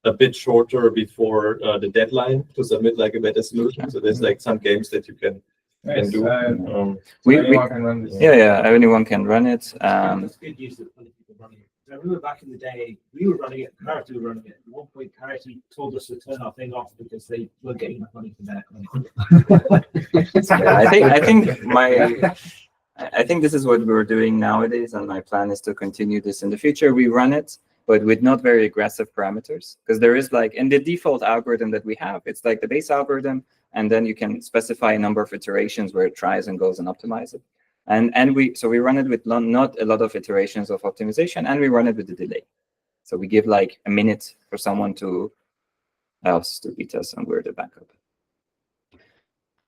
a bit shorter before the deadline to submit like a better solution. So there's like some games that you can do. Anyone can run this. Yeah, anyone can run it. That's good news that other people running it. I remember back in the day, we were running it, Parity were running it. At one point, Parity told us to turn our thing off because they weren't getting enough money from their I think this is what we're doing nowadays, and my plan is to continue this in the future. We run it, but with not very aggressive parameters, because there is like in the default algorithm that we have, it's like the base algorithm, and then you can specify a number of iterations where it tries and goes and optimizes it. And we run it with not a lot of iterations of optimization, and we run it with the delay. So we give like a minute for someone else to beat us, and we're the backup.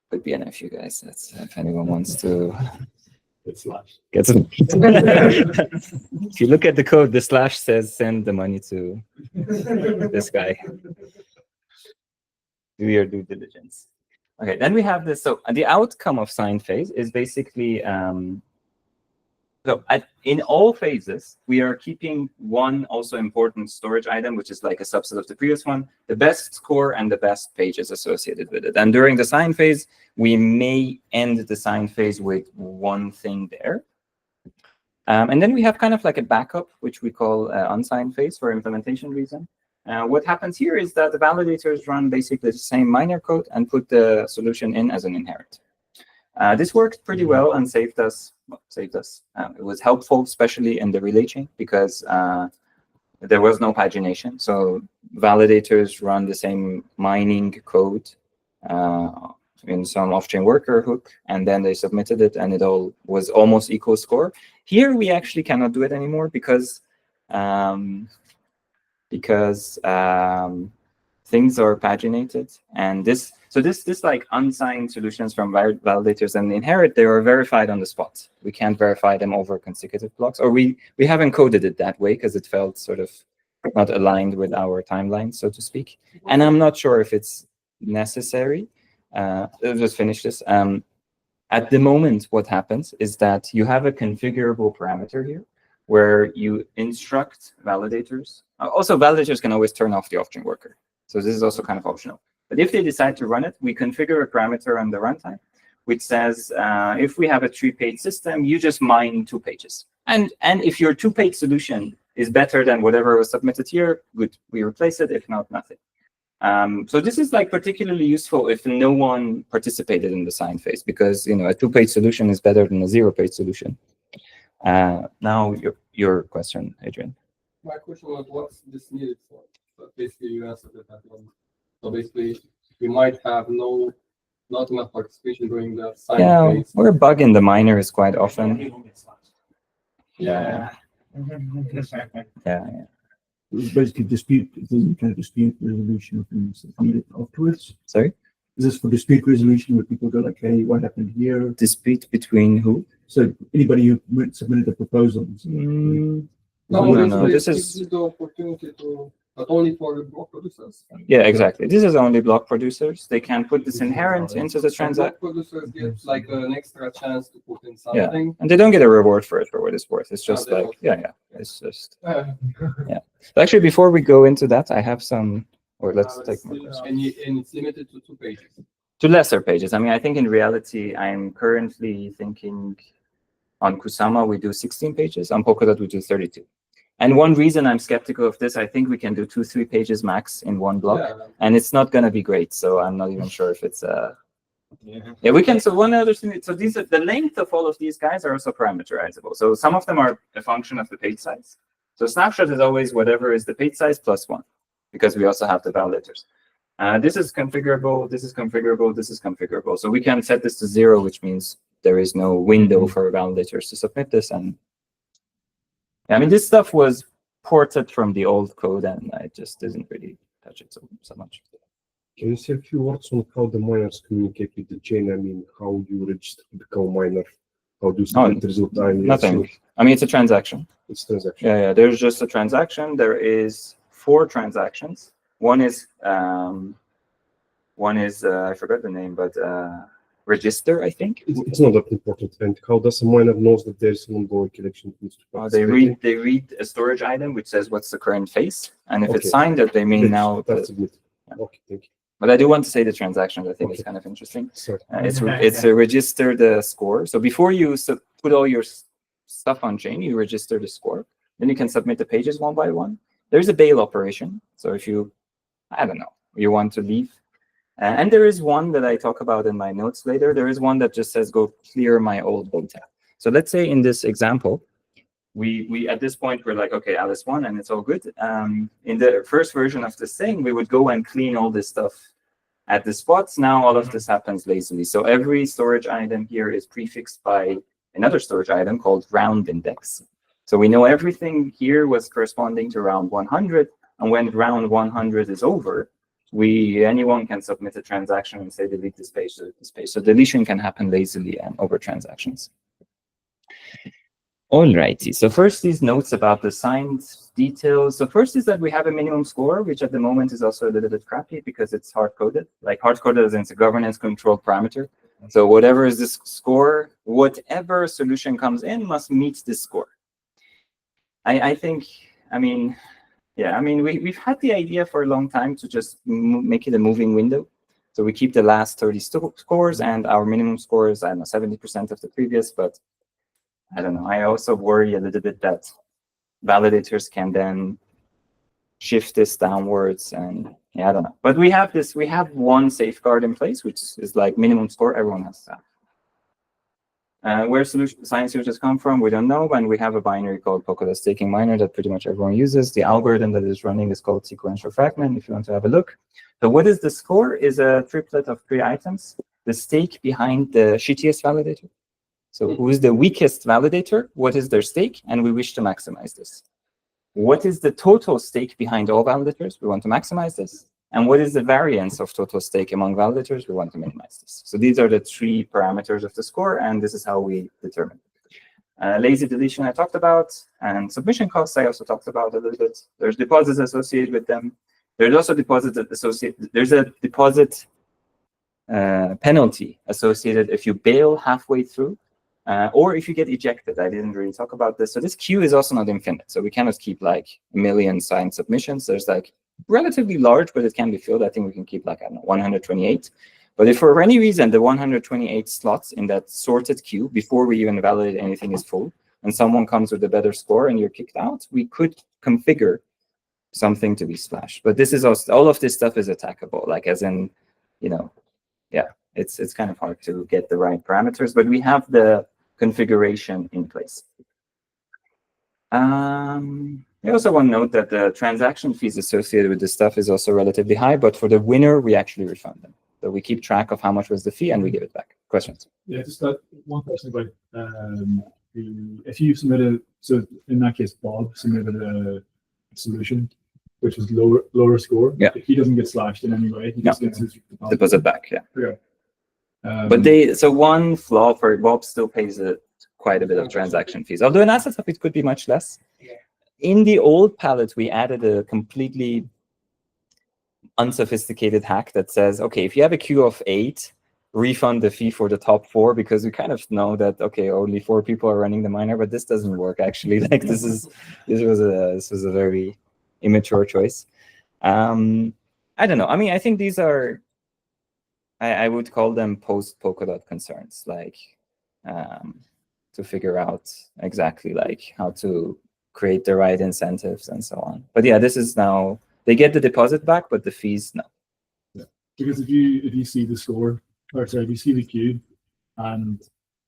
Could be an issue, guys. That's if anyone wants to get some. If you look at the code, the slash says send the money to this guy. Do your due diligence. Okay, then we have this. So the outcome of sign phase is basically in all phases, we are keeping one also important storage item, which is like a subset of the previous one, the best score and the best pages associated with it. And during the sign phase, we may end the sign phase with one thing there. And then we have kind of like a backup, which we call unsigned phase for implementation reason. What happens here is that the validators run basically the same miner code and put the solution in as an inherit. This worked pretty well and saved us. It was helpful, especially in the relay chain, because there was no pagination. So validators run the same mining code in some off-chain worker hook, and then they submitted it, and it all was almost equal score. Here we actually cannot do it anymore because things are paginated, and this like unsigned solutions from validators and inherit, they are verified on the spot. We can't verify them over consecutive blocks, or we haven't coded it that way because it felt sort of not aligned with our timeline, so to speak. And I'm not sure if it's necessary. I'll just finish this. At the moment, what happens is that you have a configurable parameter here where you instruct validators. Also, validators can always turn off the off-chain worker. So this is also kind of optional. But if they decide to run it, we configure a parameter on the runtime, which says if we have a 3-page system, you just mine 2 pages. And if your 2-page solution is better than whatever was submitted here, good, we replace it. If not, nothing. So this is like particularly useful if no one participated in the sign phase, because a 2-page solution is better than a 0-page solution. Now your question, Adrian. My question was, what's this needed for? But basically, you answered it at one. So basically, we might have not enough participation during the sign phase. Or a bug in the miner is quite often. Yeah. It's basically dispute. It doesn't kind of dispute resolution of things that needed afterwards. Sorry? Is this for dispute resolution where people go like, hey, what happened here? Dispute between who? So anybody who submitted a proposal. No. This is the opportunity to, but only for block producers. Yeah, exactly. This is only block producers. They can put this inherent into the transaction. Block producers get like an extra chance to put in something. Yeah, and they don't get a reward for it for what it's worth. It's just like, it's just, yeah. Actually, before we go into that, I have some, or let's take more questions. And it's limited to 2 pages. To lesser pages. I mean, I think in reality, I'm currently thinking on Kusama, we do 16 pages. On Polkadot, we do 32. And one reason I'm skeptical of this, I think we can do 2-3 pages max in one block, and it's not going to be great. So I'm not even sure if it's yeah, we can. So one other thing. So these are the length of all of these guys are also parameterizable. So some of them are a function of the page size. So snapshot is always whatever is the page size plus 1, because we also have the validators. This is configurable. This is configurable. This is configurable. So we can set this to 0, which means there is no window for validators to submit this. And I mean, this stuff was ported from the old code, and I just didn't really touch it so much. Can you say a few words on how the miners communicate with the chain? I mean, how you register to become a miner? How do you split the result? Nothing. I mean, it's a transaction. It's transaction. Yeah, there's just a transaction. There is 4 transactions. One is I forgot the name, but register, I think. It's not that important. And how does a miner knows that there's an ongoing collection? They read a storage item which says what's the current phase, and if it's signed, that they mean now. That's good. Yeah. Okay, thank you. But I do want to say the transactions. I think it's kind of interesting. It's a register the score. So before you put all your stuff on chain, you register the score. Then you can submit the pages one by one. There's a bail operation. So if you, I don't know, you want to leave. And there is one that I talk about in my notes later. There is one that just says, go clear my old data. So let's say in this example, we at this point, we're like, okay, Alice won and it's all good. In the first version of this thing, we would go and clean all this stuff at the spots. Now all of this happens lazily. So every storage item here is prefixed by another storage item called round index. So we know everything here was corresponding to round 100. And when round 100 is over, anyone can submit a transaction and say delete this page to this page. So deletion can happen lazily and over transactions. Alrighty, so first these notes about the signed details. So first is that we have a minimum score, which at the moment is also a little bit crappy because it's hard-coded. Like hard-coded as in it's a governance control parameter. So whatever is this score, whatever solution comes in must meet this score. I think, I mean, yeah, I mean, we've had the idea for a long time to just make it a moving window. So we keep the last 30 scores and our minimum score is, I don't know, 70% of the previous, but I don't know. I also worry a little bit that validators can then shift this downwards and yeah, I don't know. But we have one safeguard in place, which is like minimum score, everyone has that. Where science solutions come from, we don't know. And we have a binary called Polkadot staking miner that pretty much everyone uses. The algorithm that is running is called sequential fragment, if you want to have a look. So what is the score? Is a triplet of 3 items. The stake behind the shittiest validator. So who is the weakest validator? What is their stake? And we wish to maximize this. What is the total stake behind all validators? We want to maximize this. And what is the variance of total stake among validators? We want to minimize this. So these are the 3 parameters of the score, and this is how we determine. Lazy deletion I talked about, and submission costs I also talked about a little bit. There's deposits associated with them. There's also deposits associated. There's a deposit penalty associated if you bail halfway through. Or if you get ejected. I didn't really talk about this. So this queue is also not infinite. So we cannot keep like 1 million signed submissions. There's like relatively large, but it can be filled. I think we can keep like, I don't know, 128. But if for any reason the 128 slots in that sorted queue before we even validate anything is full, and someone comes with a better score and you're kicked out, we could configure something to be splashed. But this is also, all of this stuff is attackable, like as in, you know, yeah, it's kind of hard to get the right parameters, but we have the configuration in place. I also want to note that the transaction fees associated with this stuff is also relatively high, but for the winner, we actually refund them. So we keep track of how much was the fee and we give it back. Questions? Yeah, just that one question about if you submitted, so in that case, Bob submitted a solution which is lower score. Yeah. If he doesn't get slashed in any way, he just gets his deposit back. Yeah. Yeah. But so one flaw for Bob still pays quite a bit of transaction fees. Although in AssetHub it could be much less. In the old palette, we added a completely unsophisticated hack that says, okay, if you have a queue of 8, refund the fee for the top 4, because we kind of know that, okay, only 4 people are running the miner, but this doesn't work actually. Like this was a very immature choice. I don't know. I mean, I think these are, I would call them post-Polkadot concerns, like to figure out exactly like how to create the right incentives and so on. But yeah, this is now, they get the deposit back, but the fees, no. Yeah. Because if you see the score, or sorry, if you see the queue and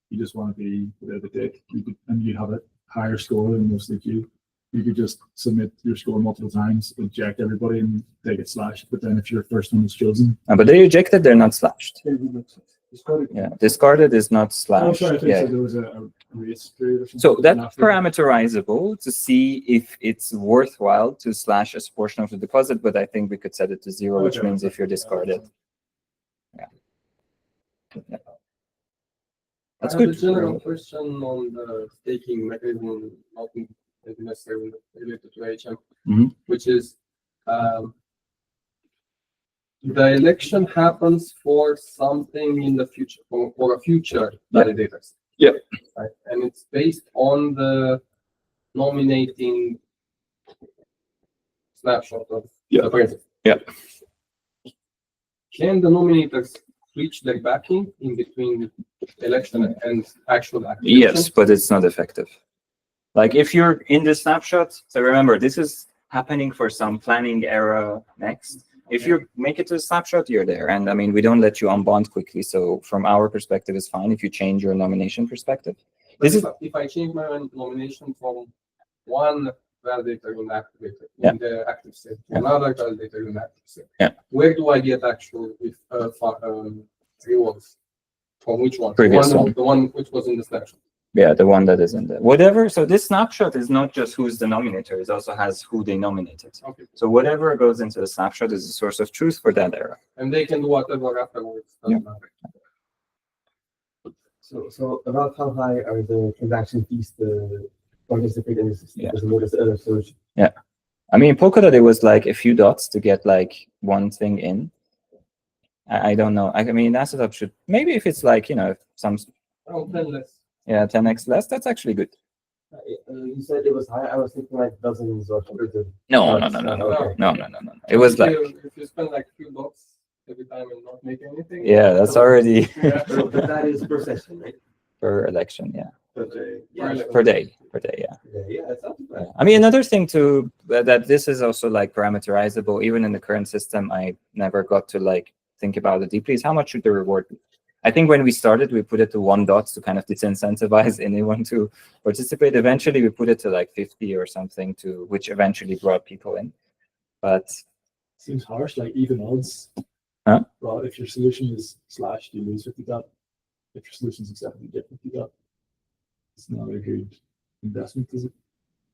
you just want to be a bit of a dick, and you have a higher score than most of the queue, you could just submit your score multiple times, eject everybody, and they get slashed. But then if your first one is chosen, but they're ejected, they're not slashed. Discarded. Yeah, discarded is not Oh, slash. sorry, I thought you Yeah. said there was a race period or something. So that's after. parameterizable to see if it's worthwhile to slash a portion of the deposit, but I think we could set it to 0, which Okay. means if you're discarded. Yeah. That's I have good. a general question on the staking mechanism, not maybe necessarily related to AHM, Mhm. which is the election happens for something in the future, for a future validators. Yeah. Right? And it's based on the nominating snapshot of the person. Yeah. Can the nominators switch their backing in between election and actual activation? Yes, but it's not effective. Like if you're in the snapshot, so remember, this is happening for some planning era next. If you make it to a snapshot, you're there. And I mean, we don't let you unbond quickly. So from our perspective, it's fine if you change your nomination perspective. But if I change my nomination from one validator in activator in the active set to another validator in active set, where do I get actual rewards? From which one? Previous one. The one which was in the snapshot. Yeah, the one that is in there. Whatever. So this snapshot is not just who's the nominator. It also has who they nominated. Okay. So whatever goes into the snapshot is a source of truth for that era. And they can do whatever afterwards. Yeah. So about how high are the transaction fees to participate in the system? Yeah. As a modest solution. Yeah. I mean, Polkadot, it was like a few dots to get like one thing in. I don't know. I mean, AssetHub should, maybe if it's like, some, 10 less. yeah, 10x less, that's actually good. You said it was high. I was thinking like dozens or hundreds of. No. It was like, If you spend like a few bucks every time and not make anything. yeah, that's already But that is per session, right? per election, yeah. Per day. Yeah. Per day, yeah. Yeah, that sounds Yeah. right. I mean, another thing too, that this is also like parameterizable, even in the current system, I never got to like think about it deeply, is how much should the reward be? I think when we started, we put it to 1 dot to kind of disincentivize anyone to participate. Eventually, we put it to like 50 or something, to which eventually brought people in. But Seems harsh, like even odds. Huh? Well, if your solution is slashed, you lose 50 dot. If your solution is accepted, you get 50 dot. It's not a good investment, is it?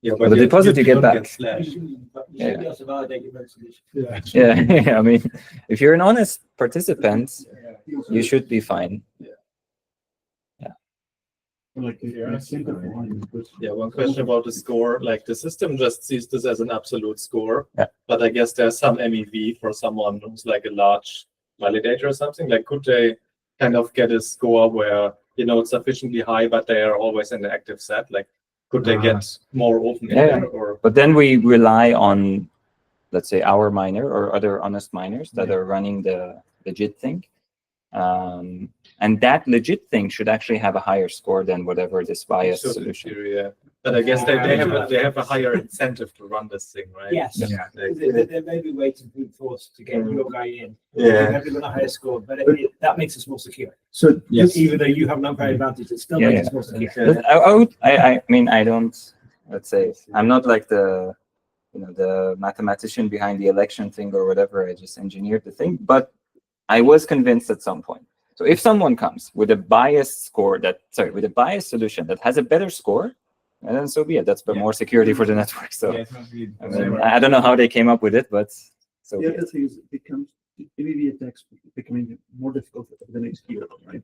Yeah, Well, the deposit you get don't back. slashed. You should be able to validate your own solution. Yeah. yeah, I mean, if you're an honest participant, you should be fine. Like Yeah. Yeah, one question about the score. Like the system just sees this as an absolute score, Yeah. but I guess there's some MEV for someone who's like a large validator or something. Like, could they kind of get a score where it's sufficiently high, but they are always in the active set? Like, could they get more open in Yeah. there? Or But then we rely on, let's say, our miner or other honest miners that are running the legit thing. And that legit thing should actually have a higher score than whatever this biased So in solution. theory, yeah. But I guess they have a higher incentive to run this thing, right? Yes. Yeah. Like, There may be ways to brute force to get your guy in. Yeah. Maybe with a higher score, but that makes us more secure. So Yes. Even though you have an unfair advantage, it still Yeah, makes yeah. us more secure. But I mean, I don't, let's say, I'm not like the mathematician behind the election thing or whatever. I just engineered the thing, but I was convinced at some point. So if someone comes with a biased solution that has a better score, and then so be it. That's more security for the network. So Yeah, it's not really- I mean, I don't know how they came up with it, but so be the other it. thing is it becomes immediate attacks becoming more difficult over the next year, right?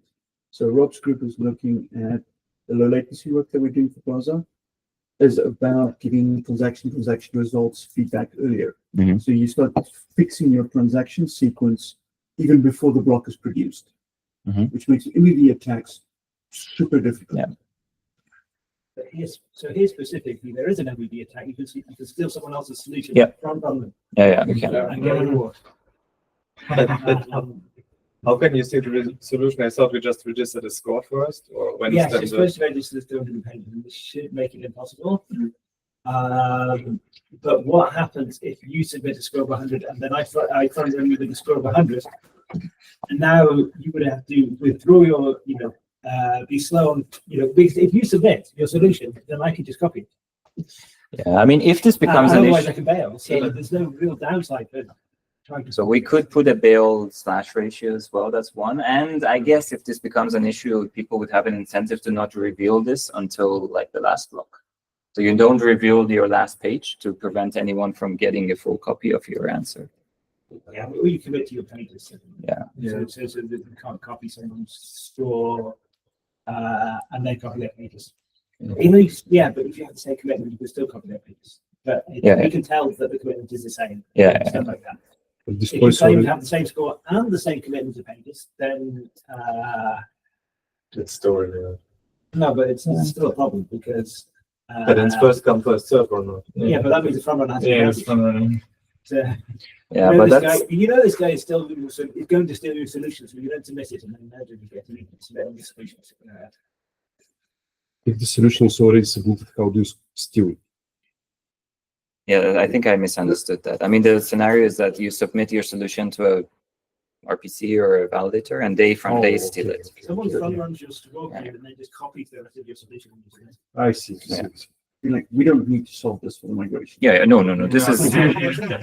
So Rob's group is looking at the low latency work that we're doing for Plaza is about giving transaction results feedback earlier. Mhm. So you start fixing your transaction sequence even before the block is produced, Mhm. which makes immediate attacks super difficult. Yeah. But here specifically, there is an MEV attack. You can steal someone else's solution Yeah. from them Yeah, we can. and get a reward. How can you see the solution? I thought we just registered a score first, or when Yes, is it's that supposed to register as 200 independent, and this should make it impossible. But what happens if you submit a score of 100 and then I front run you with a score of 100, and now you would have to withdraw your, be slow on, because if you submit your solution, then I can just copy it. Yeah, I mean, if this becomes an Otherwise I issue, can bail. So there's no real downside for So we could put a bail slash ratio as well. That's one. And I guess if this becomes an issue, people would have an incentive to not reveal this until like the last block. So you don't reveal your last page to prevent anyone from getting a full copy of your answer. Yeah, or you commit to your pages. Yeah. So that you can't copy someone's score and they copy their pages. Even if, yeah, but if you have the same commitment, you can still copy their pages. But you can tell that the commitment is the same. Stuff like that. If you claim to have the same score and the same commitment to pages, then It's stored. no, but it's still a problem because. But it's first come, first serve or not? Yeah, but that means the front runner has to. Yeah, it's front running. So, Yeah, but that's this guy is still is going to steal your solution, so you don't submit it and then imagine you get to submit all your solutions. If the solution is already submitted, how do you steal it? yeah. I think I misunderstood that. I mean, the scenario is that you submit your solution to a RPC or a validator, and they steal it. Someone front runs your score and then just copies the rest of your solution. I see. Yeah. Like, we don't need to solve this for the migration. Yeah, no. This is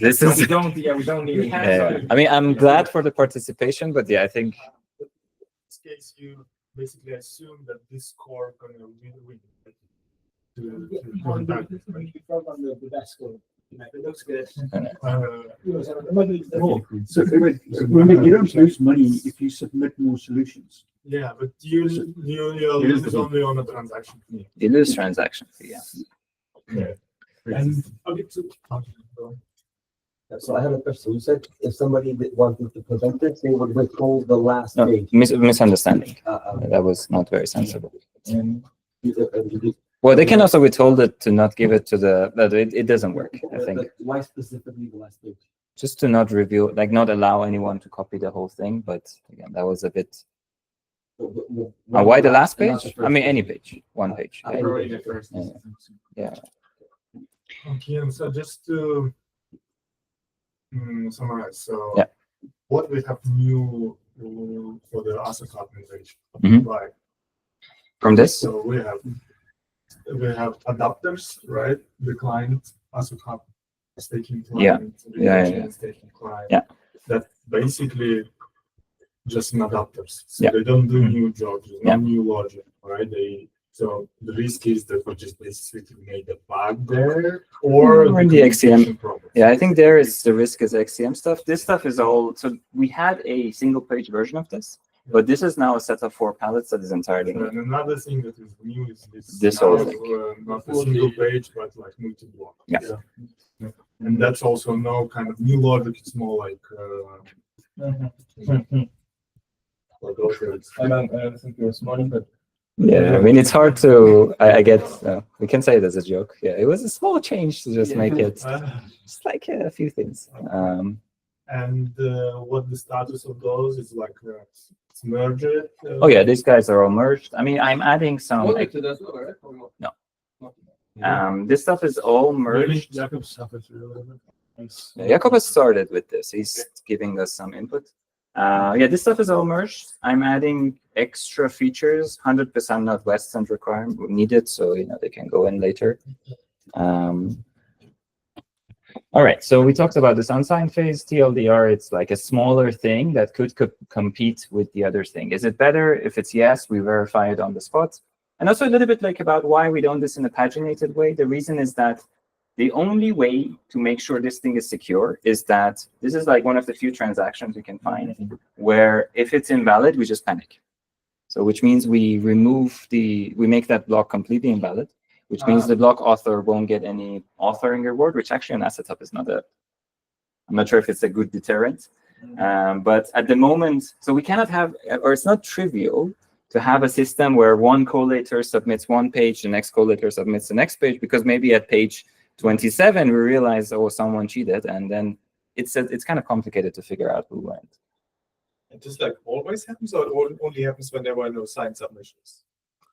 this is. We don't need. Yeah. I mean, I'm glad for the participation, but yeah, I think In this case, you basically assume that this core gonna win. To contact. The best score. It looks good. So remember, you don't lose money if you submit more solutions. Yeah, but you lose only on a transaction fee. you lose transaction fee. Yeah. And So I have a question. You said if somebody wanted to prevent it, they would withhold the last No, page. misunderstanding. That was not very sensible. And Well, they can also withhold it to not give it to the. But it doesn't work. I think why specifically the last page? just to not reveal, like not allow anyone to copy the whole thing. But again, that was a bit. Why the last page? I mean, any page, one page. Probably the first. Yeah. okay, and so just to summarize, so Yeah. what we have new for the asset optimization, Mhm. right? From this. So we have adapters, right? The client asset hub staking client, Yeah. staking client. Yeah. That basically just an adapters. So Yeah. they don't do new jobs, no Yeah. new logic, right? So the risk is that we just basically made a bug there, or in the XCM. communication problem. Yeah, I think there is the risk is XCM stuff. This stuff is all. So we had a single page version of this, but this is now a set of 4 palettes that is entirely new. And another thing that is new is This now, whole thing. not a single page, but like multi-block. Yeah. And that's also no kind of new logic. It's more like I don't think it was money, but Yeah, I mean, it's hard to. I get. We can say it as a joke. Yeah, it was a small change to just make it just like a few things. And what the status of those is like it's merged. Oh yeah, these guys are all merged. I mean, I'm adding some. No. This stuff is all merged. Jakob's stuff is really nice. Yeah, Jakob has started with this. He's giving us some input. Yeah, this stuff is all merged. I'm adding extra features, 100% not Western requirement needed, so they can go in later. All right, so we talked about this unsigned phase TLDR. It's like a smaller thing that could compete with the other thing. Is it better? If it's yes, we verify it on the spot. And also a little bit like about why we don't do this in a paginated way. The reason is that the only way to make sure this thing is secure is that this is like one of the few transactions we can find where if it's invalid, we just panic. So which means we make that block completely invalid, which means the block author won't get any authoring reward, which actually on AssetHub is I'm not sure if it's a good deterrent. But at the moment, so we cannot have, or it's not trivial to have a system where one collator submits one page, the next collator submits the next page, because maybe at page 27, we realize, oh, someone cheated, and then it's kind of complicated to figure out who went. And this like always happens, or it only happens when there were no signed submissions?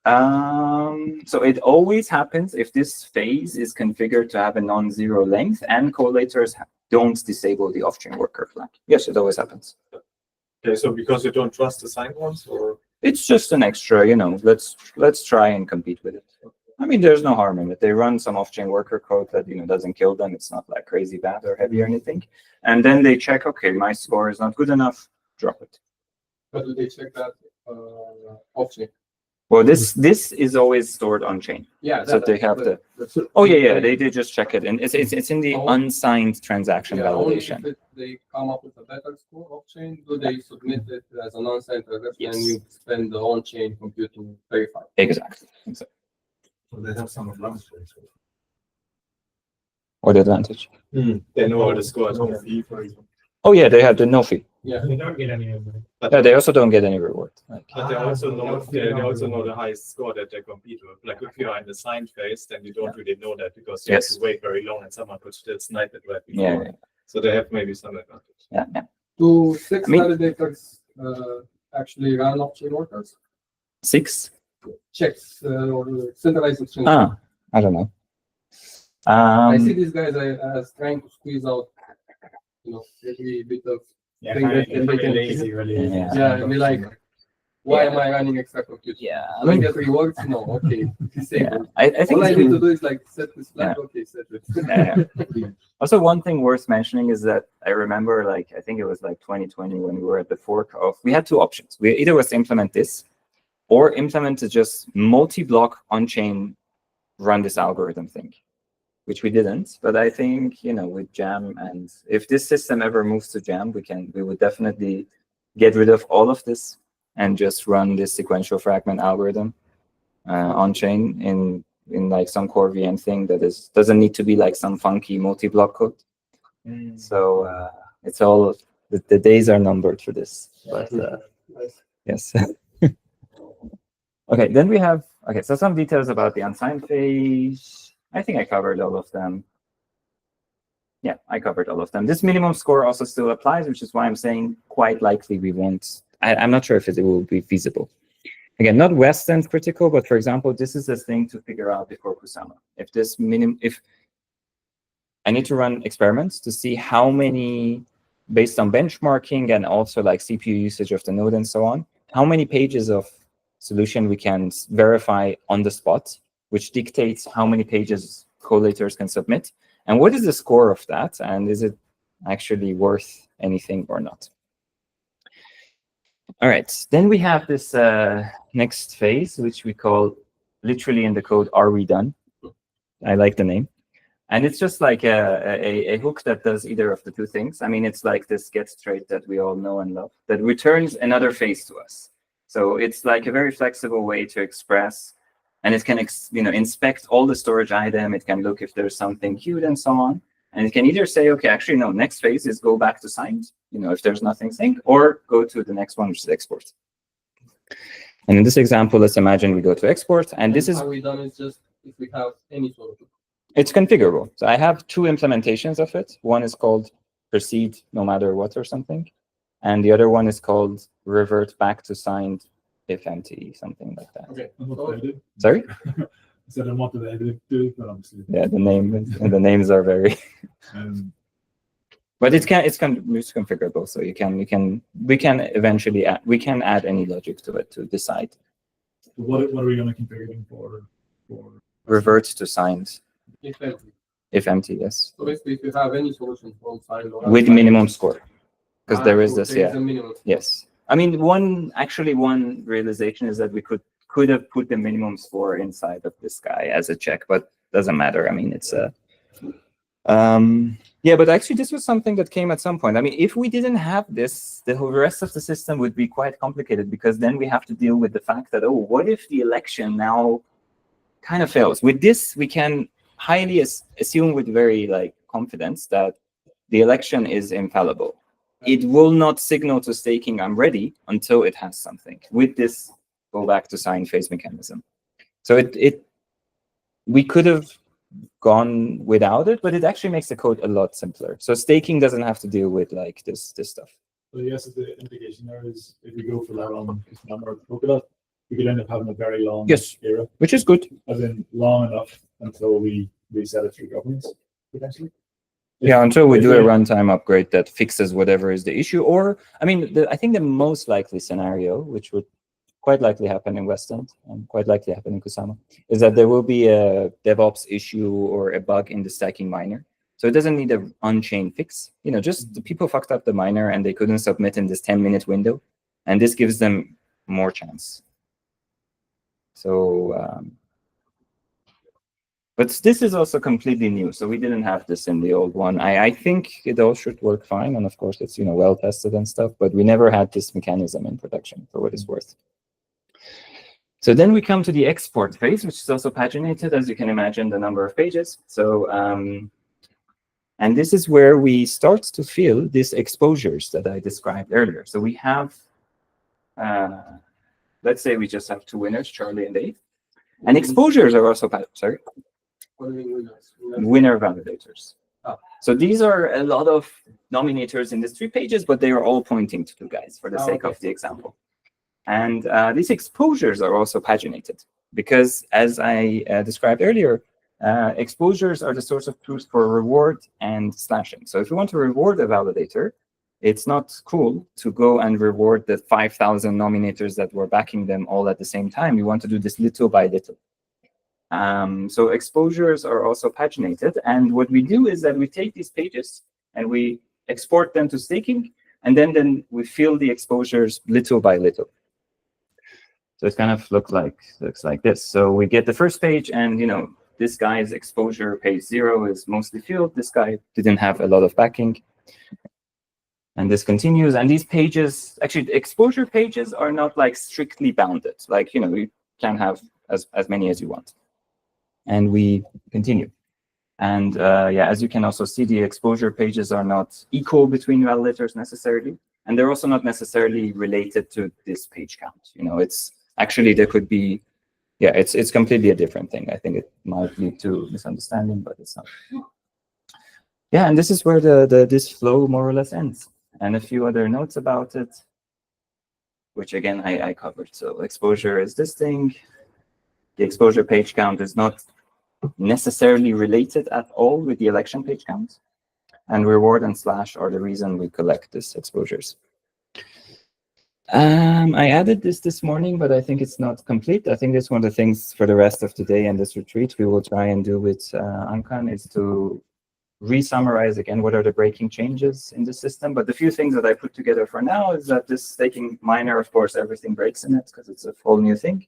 So it always happens if this phase is configured to have a non-zero length and collators don't disable the off-chain worker flag. Yes, it always happens. Okay, so because you don't trust the signed ones, or it's just an extra, let's try and compete with it. I mean, there's no harm in it. They run some off-chain worker code that, doesn't kill them. It's not like crazy bad or heavy or anything. And then they check, okay, my score is not good enough, drop it. But do they check that off-chain? Well, this is always stored on-chain. Yeah. So they have the, oh yeah, they just check it. And it's in the unsigned transaction validation. Only if they come up with a better score off-chain, do they submit it as an unsigned transaction and you spend the on-chain compute to verify? Exactly. So they have some advantage. What advantage? They know all the scores. No fee, for example. Oh yeah, they have the no fee. Yeah. They don't get any of it. Yeah, they also don't get any reward. Like, But they also know the highest score that they compete with. Like if you are in the signed phase, then you don't really know that because you have to wait very long and someone could still snipe it right before. yeah. So they have maybe some advantage. Yeah. Do 6 I mean- validators actually run off-chain workers? 6? Checks or centralized exchange? I don't know. I see these guys as trying to squeeze out, every bit of Yeah, thing that they can. lazy, really. Yeah. I mean, like, why am I running extra compute? Yeah. Do I get rewards? No. Okay. Disable. I think All I it's need to do is like set this flag. Okay, set it. Yeah. Also, one thing worth mentioning is that I remember, I think it was 2020 when we were at the fork of, we had two options. We either was to implement this or implement just multi-block on-chain run this algorithm thing, which we didn't. But I think, with Jam, and if this system ever moves to Jam, we would definitely get rid of all of this and just run this sequential fragment algorithm on-chain in some core VM thing that doesn't need to be some funky multi-block code. So it's all, the days are numbered for this. But yes. Okay, then we have, so some details about the unsigned phase. I think I covered all of them. Yeah, I covered all of them. This minimum score also still applies, which is why I'm saying quite likely we won't. I'm not sure if it will be feasible. Again, not West End critical, but for example, this is a thing to figure out before Kusama. If I need to run experiments to see how many, based on benchmarking and also CPU usage of the node and so on, how many pages of solution we can verify on the spot, which dictates how many pages collators can submit. And what is the score of that? And is it actually worth anything or not? All right, then we have this next phase, which we call literally in the code, are we done? I like the name. And it's just like a hook that does either of the two things. I mean, it's like this get straight that we all know and love that returns another phase to us. So it's like a very flexible way to express, and it can inspect all the storage item. It can look if there's something queued and so on. And it can either say, okay, actually, no, next phase is go back to signed, if there's nothing synced, or go to the next one, which is export. And in this example, let's imagine we go to export, and this is... Are we done? It's just if we have any sort of... It's configurable. So I have two implementations of it. One is called proceed no matter what or something. And the other one is called revert back to signed if empty, something like that. Okay. Sorry? So I wanted to edit it, but obviously. Yeah, the names are very. But it's configurable, so we can eventually add any logic to it to decide. What are we going to configure them for? Revert to signed. If empty. If empty, yes. So basically, if you have any solution from signed or with minimum score, because there is this, there is a minimum score. Yes. I mean, one realization is that we could have put the minimum score inside of this guy as a check, but doesn't matter. I mean, it's yeah, but actually this was something that came at some point. I mean, if we didn't have this, the whole rest of the system would be quite complicated, because then we have to deal with the fact that, oh, what if the election now kind of fails? With this, we can highly assume with very confidence that the election is infallible. It will not signal to staking I'm ready until it has something with this go back to sign phase mechanism. So we could have gone without it, but it actually makes the code a lot simpler. So staking doesn't have to deal with this stuff. So yes, the implication there is if we go for that on number Polkadot, we could end up having a very long era, which is good. As in long enough until we reset it through governance, potentially. Yeah, until we do a runtime upgrade that fixes whatever is the issue. Or, I mean, I think the most likely scenario, which would quite likely happen in West End and quite likely happen in Kusama, is that there will be a DevOps issue or a bug in the stacking miner. So it doesn't need an on-chain fix. Just the people fucked up the miner and they couldn't submit in this 10-minute window. And this gives them more chance. So, but this is also completely new. So we didn't have this in the old one. I think it all should work fine. And of course, it's well tested and stuff. But we never had this mechanism in production, for what it's worth. So then we come to the export phase, which is also paginated, as you can imagine, the number of pages. So, and this is where we start to fill these exposures that I described earlier. So we have, let's say we just have two winners, Charlie and Dave. And exposures are also, winner validators. So these are a lot of nominators in these 3 pages, but they are all pointing to 2 guys for the sake of the example. And these exposures are also paginated because, as I described earlier, exposures are the source of truth for reward and slashing. So if you want to reward a validator, it's not cool to go and reward the 5,000 nominators that were backing them all at the same time. You want to do this little by little. So exposures are also paginated. And what we do is that we take these pages and we export them to staking, and then we fill the exposures little by little. So it kind of looks like this. So we get the first page, and this guy's exposure, page 0, is mostly filled. This guy didn't have a lot of backing. And this continues. And these pages, actually, the exposure pages are not like strictly bounded. Like, you can have as many as you want. And we continue. And yeah, as you can also see, the exposure pages are not equal between validators necessarily. And they're also not necessarily related to this page count. It's actually, there could be, yeah, it's completely a different thing. I think it might lead to misunderstanding, but it's not. Yeah, and this is where this flow more or less ends. And a few other notes about it, which again, I covered. So exposure is this thing. The exposure page count is not necessarily related at all with the election page count. And reward and slash are the reason we collect these exposures. I added this morning, but I think it's not complete. I think it's one of the things for the rest of the day and this retreat we will try and do with Ankan is to re-summarize again what are the breaking changes in the system. But the few things that I put together for now is that this staking miner, of course, everything breaks in it because it's a whole new thing.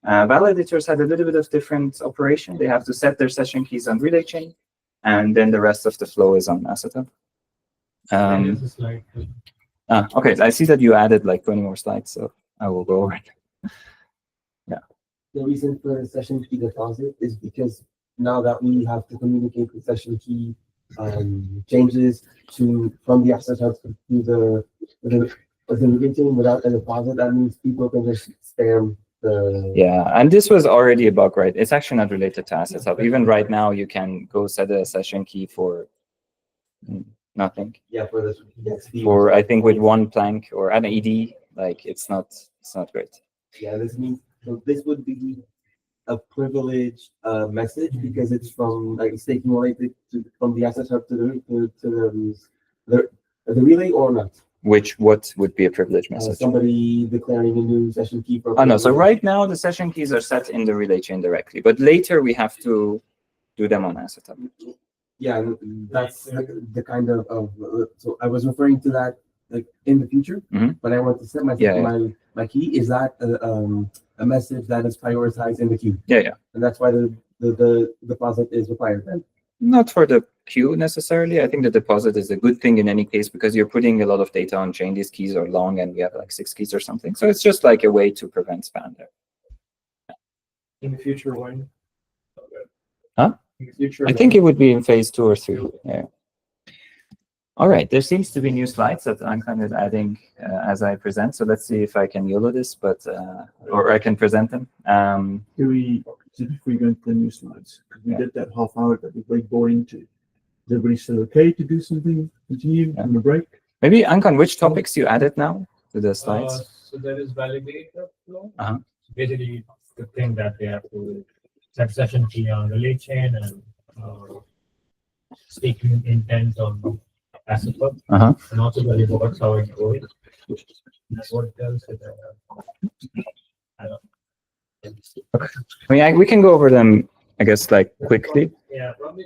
Validators had a little bit of different operation. They have to set their session keys on relay chain, and then the rest of the flow is on AssetHub. Okay, I see that you added like 20 more slides, so I will go over it. Yeah. The reason for session key deposit is because now that we have to communicate the session key changes from the AssetHub to the relay chain without a deposit, that means people can just spam. Yeah, and this was already a bug, right? It's actually not related to AssetHub. Even right now, you can go set a session key for nothing. Yeah, for this. For I think with one plank or an ED, like it's not great. Yeah, this means so this would be a privileged message because it's from like staking related from the AssetHub to the relay or not. What would be a privileged message? Somebody declaring a new session key for. Oh no! So right now the session keys are set in the relay chain directly, but later we have to do them on AssetHub. Yeah, that's the kind of so I was referring to that like in the future, but I want to set my key. Is that a message that is prioritized in the queue? Yeah. And that's why the deposit is required then. Not for the queue necessarily. I think the deposit is a good thing in any case because you're putting a lot of data on chain. These keys are long and we have like 6 keys or something. So it's just like a way to prevent spam there. In the future, when? Huh? In the future, I think it would be in phase 2 or 3. Yeah. All right. There seems to be new slides that I'm kind of adding as I present. So let's see if I can YOLO this, but or I can present them. Here we go into the new slides because we did that half hour that was very boring to. Is everybody still okay to do something? Continue on the break? Maybe Ankan, which topics you added now to the slides? So there is validator flow. So basically, the thing that they have to set session key on relay chain and staking intent on AssetHub, and also the rewards how it goes. That's what tells it. I don't. I mean, we can go over them, I guess, like quickly. Yeah, probably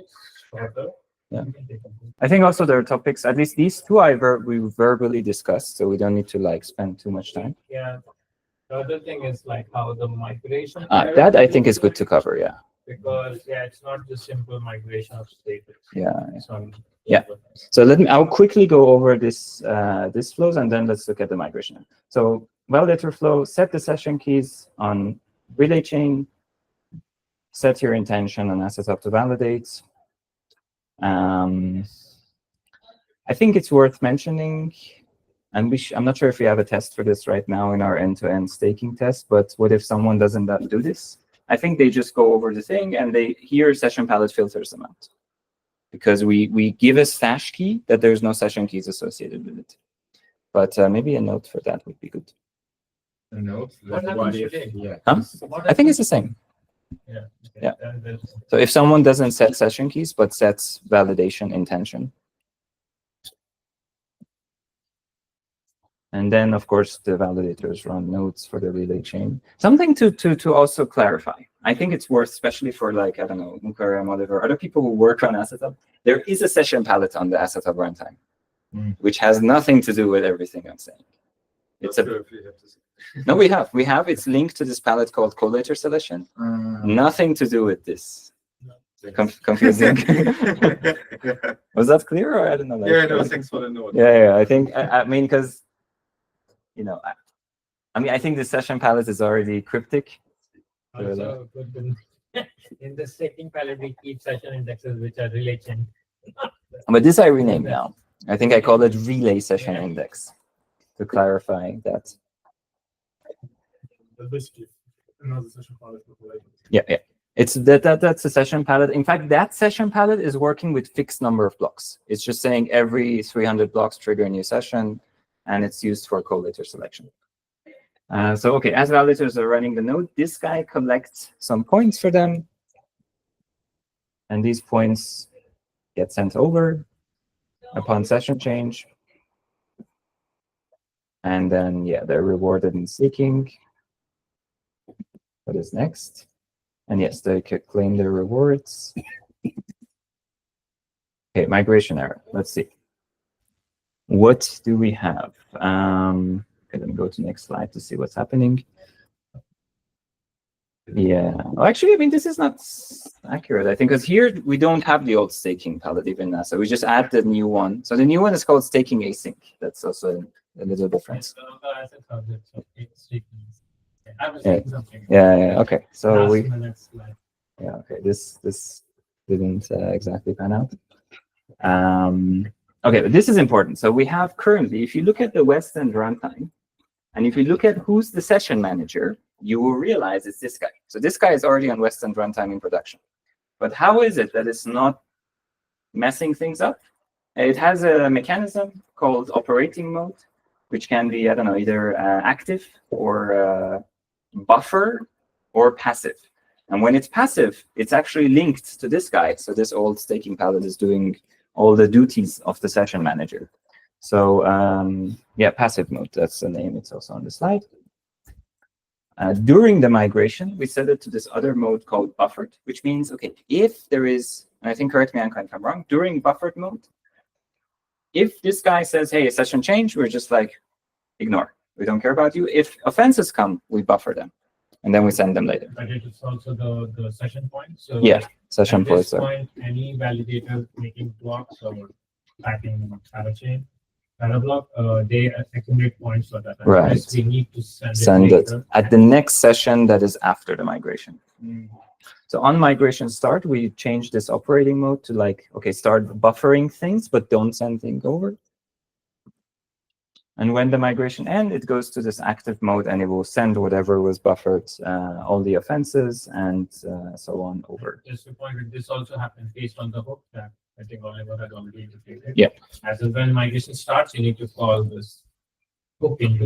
shorter. Yeah. I think also there are topics, at least these two we verbally discussed, so we don't need to like spend too much time. Yeah. The other thing is like how the migration. That I think is good to cover, yeah. Because it's not just simple migration of state. Yeah. So I'll quickly go over this this flows, and then let's look at the migration. So validator flow, set the session keys on relay chain, set your intention on AssetHub to validate. I think it's worth mentioning, and I'm not sure if we have a test for this right now in our end-to-end staking test, but what if someone doesn't do this? I think they just go over the thing and here session palette filters them out. Because we give a stash key that there's no session keys associated with it. But maybe a note for that would be good. A note? Yeah. Huh? I think it's the same. Yeah. Yeah. So if someone doesn't set session keys but sets validation intention. And then, of course, the validators run nodes for the relay chain. Something to also clarify. I think it's worth, especially for like, I don't know, Mukaram, Oliver, other people who work on AssetHub. There is a session palette on the AssetHub runtime, which has nothing to do with everything I'm saying. It's no, we have. It's linked to this palette called collator selection. Nothing to do with this. Confusing. Was that clear, or I don't know? Like, Yeah, no, thanks for the note. Yeah. I think I mean, because I think the session palette is already cryptic. Also, in the staking palette, we keep session indexes which are relay chain. But this I renamed now. I think I call it relay session index to clarify that. Basically, another session palette. Yeah. It's that's a session palette. In fact, that session palette is working with fixed number of blocks. It's just saying every 300 blocks trigger a new session, and it's used for collator selection. So okay, as validators are running the node, this guy collects some points for them, and these points get sent over upon session change, and then they're rewarded in staking. What is next? And yes, they could claim their rewards. Okay, migration error. Let's see. What do we have? Okay, let me go to the next slide to see what's happening. Yeah, well, actually, I mean, this is not accurate, I think, because here we don't have the old staking palette even now. So we just add the new one. So the new one is called staking async. That's also a little difference. Yeah. Okay. So okay. This didn't exactly pan out. Okay, but this is important. So we have currently, if you look at the West End runtime, and if you look at who's the session manager, you will realize it's this guy. So this guy is already on West End runtime in production. But how is it that it's not messing things up? It has a mechanism called operating mode, which can be, I don't know, either active or buffer or passive. And when it's passive, it's actually linked to this guy. So this old staking palette is doing all the duties of the session manager. So passive mode, that's the name. It's also on the slide. During the migration, we set it to this other mode called buffered, which means, okay, if there is, and I think correct me if I'm wrong, during buffered mode, if this guy says, hey, a session change, we're just like, ignore. We don't care about you. If offenses come, we buffer them, and then we send them later. But it is also the session point. So session points. At this point, any validator making blocks or packing Parachain, Parablock, they accumulate points for that. Right. We need to send it at the next session that is after the migration. So on migration start, we change this operating mode to like, okay, start buffering things, but don't send things over. And when the migration ends, it goes to this active mode, and it will send whatever was buffered, all the offenses, and so on over. Just to point out, this also happens based on the hook that I think Oliver had already indicated. Yeah. As when migration starts, you need to call this hook into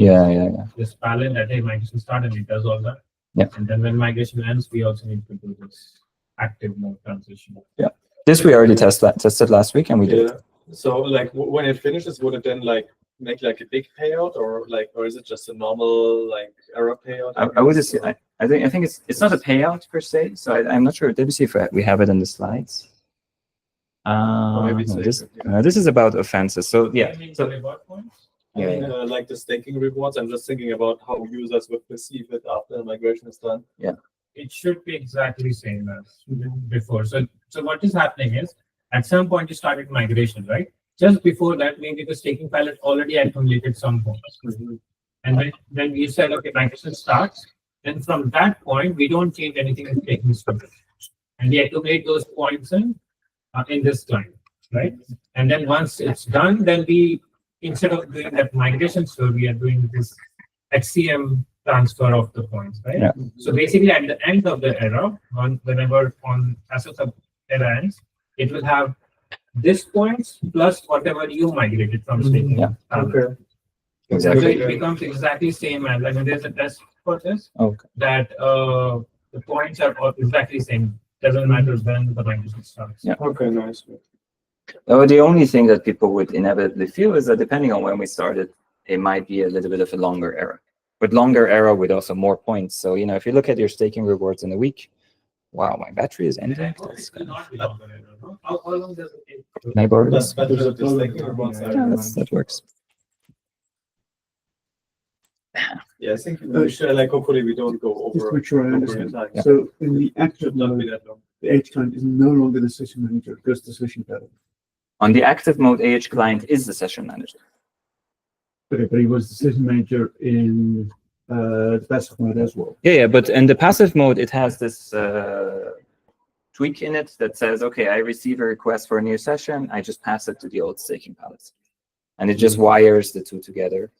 this palette that hey, migration started, and it does all that. Yeah. And then when migration ends, we also need to do this active mode transition. Yeah. This we already tested last week, and we did. So like when it finishes, would it then like make like a big payout, or is it just a normal like error payout? I would just say, I think it's not a payout per se. So I'm not sure. Let me see if we have it in the slides. maybe it's No, later, this is about offenses. So yeah. So Reward points? I mean, like the staking rewards. I'm just thinking about how users would perceive it after migration is done. It should be exactly same as before. So what is happening is, at some point you started migration, right? Just before that, maybe the staking pilot already accumulated some points. And when you said, okay, migration starts, then from that point, we don't change anything in staking structure. And we accumulate those points in this client, right? And then once it's done, then we, instead of doing that migration store, we are doing this HCM transfer of the points, right? Yeah. So basically, at the end of the era, whenever on AssetHub era ends, it will have this points plus whatever you migrated from staking. Yeah. Okay. So exactly. it becomes exactly same as, like, there's a test for this, Okay. that the points are all exactly same. Doesn't matter when the migration starts. Yeah. Okay, nice. The only thing that people would inevitably feel is that depending on when we started, it might be a little bit of a longer era. But longer era with also more points. So, if you look at your staking rewards in a week, wow, my battery is ending. That's It will not be longer, no? How long does it take? Can I borrow That's this? better than the staking rewards. Yeah, that works. Yeah, I think we should, like, hopefully we don't go Just over. to make sure I over understand. time. Yeah. So in the active Should not be mode, that long. the H client is no longer the session manager, just the session pilot. On the active mode, AH client is the session manager. But he was the session manager in the passive mode as well. Yeah, but in the passive mode, it has this tweak in it that says, okay, I receive a request for a new session. I just pass it to the old staking palette. And it just wires the two together.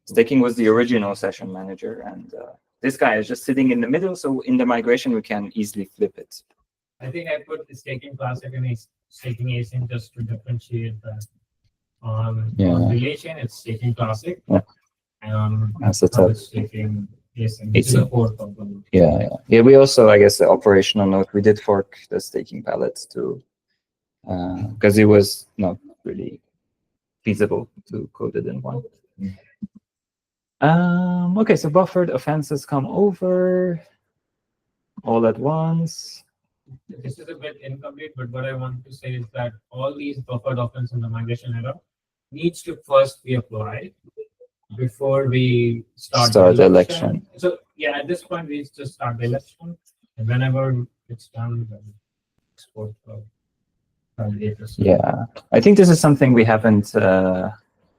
Staking was the original session manager, and this guy is just sitting in the middle. So in the migration, we can easily flip it. I think I put the staking classic and staking async just to differentiate that. On relation, it's staking classic. Yeah. And AssetHub. it's staking async. It's a core component. Yeah. We also, I guess, the operational note, we did fork the staking palettes too, because it was not really feasible to code it in one. Okay, so buffered offenses come over all at once. This is a bit incomplete, but what I want to say is that all these buffered offense in the migration era needs to first be applied before we start the election. So yeah, at this point we just start the election, and whenever it's done, then export for validators. Yeah, I think this is something we haven't.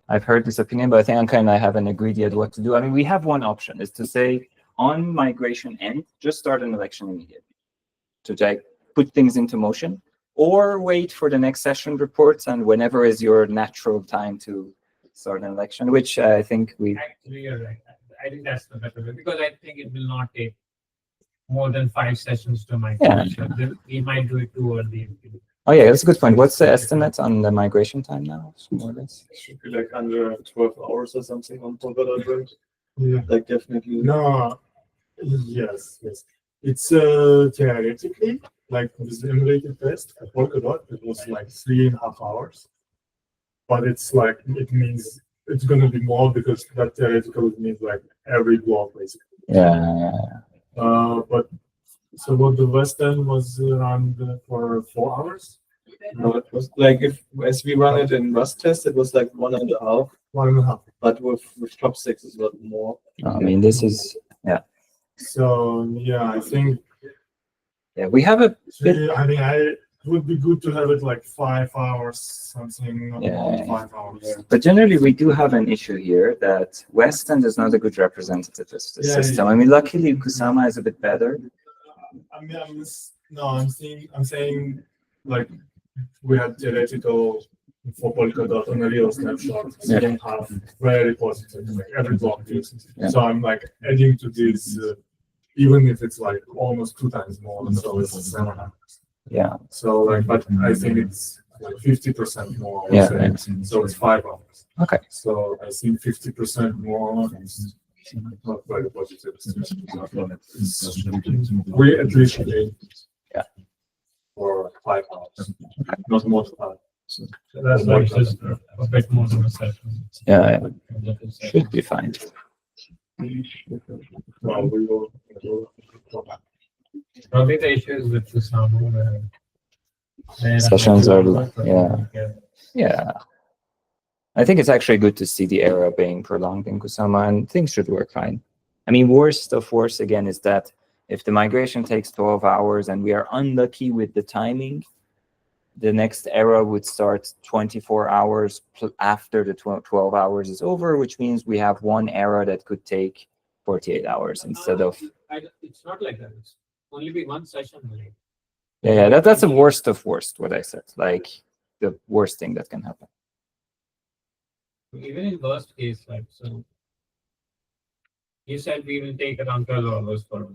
I've heard this opinion, but I think Anka and I haven't agreed yet what to do. I mean, we have one option, is to say on migration end, just start an election immediately to like put things into motion, or wait for the next session reports and whenever is your natural time to start an election, which I think we. Actually, you're right. I think that's the better way, because I think it will not take more than 5 sessions to migrate. Yeah. We might do it too early. Oh yeah, that's a good point. What's the estimate on the migration time now? More or less. It should be like under 12 hours or something on Polkadot, right? Yeah. Like definitely. No. Yes. It's theoretically, like with the emulated test at Polkadot, it was like 3.5 hours. But it's like, it means it's going to be more because that theoretical means like every block basically. Yeah. But so what the West End was around for 4 hours. No, it was like as we run it in Rust test, it was like 1.5. 1.5. But with top 6 is a lot more. I mean, this is So yeah, I think. Yeah, we have a bit. I mean, it would be good to have it like 5 hours, something about 5 hours. But generally, we do have an issue here that West End is not a good representative of the system. I mean, luckily, Kusama is a bit better. I'm saying like we had theoretical for Polkadot on a real snapshot. Yeah. Second half very positive, like every block uses. Yeah. So I'm like adding to this, even if it's like almost 2 times more, so it's 7 hours. Yeah. So like, but I think it's like 50% more. Yeah. So it's 5 hours. Okay. So I think 50% more is not very positive. We at least aim for 5 hours, not more than 5. So that's like just a bit more of a session. Yeah, should be fine. Well, we will. Probably the issue is with the sound. Sessions are, yeah. I think it's actually good to see the error being prolonged in Kusama, and things should work fine. I mean, worst of worst, again, is that if the migration takes 12 hours and we are unlucky with the timing, the next era would start 24 hours after the 12 hours is over, which means we have one era that could take 48 hours instead of... It's not like that. It's only be one session. Yeah, that's the worst of worst, what I said. Like, the worst thing that can happen. Even in worst case, like, so you said we will take around 12 hours for.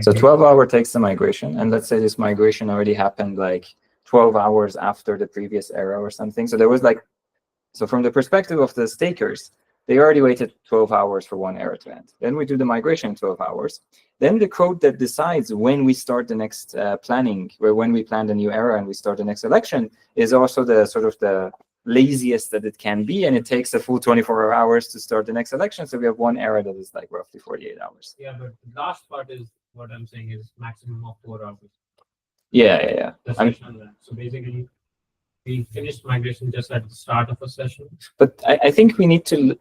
So 12 hour takes the migration, and let's say this migration already happened like 12 hours after the previous era or something. So there was like, so from the perspective of the stakers, they already waited 12 hours for one era to end. Then we do the migration in 12 hours. Then the code that decides when we start the next planning, or when we plan the new era and we start the next election, is also the sort of the laziest that it can be, and it takes a full 24 hours to start the next election. So we have one era that is like roughly 48 hours. Yeah, but the last part is what I'm saying is maximum of 4 hours. Yeah. So basically, we finished migration just at the start of a session. But I think we need to,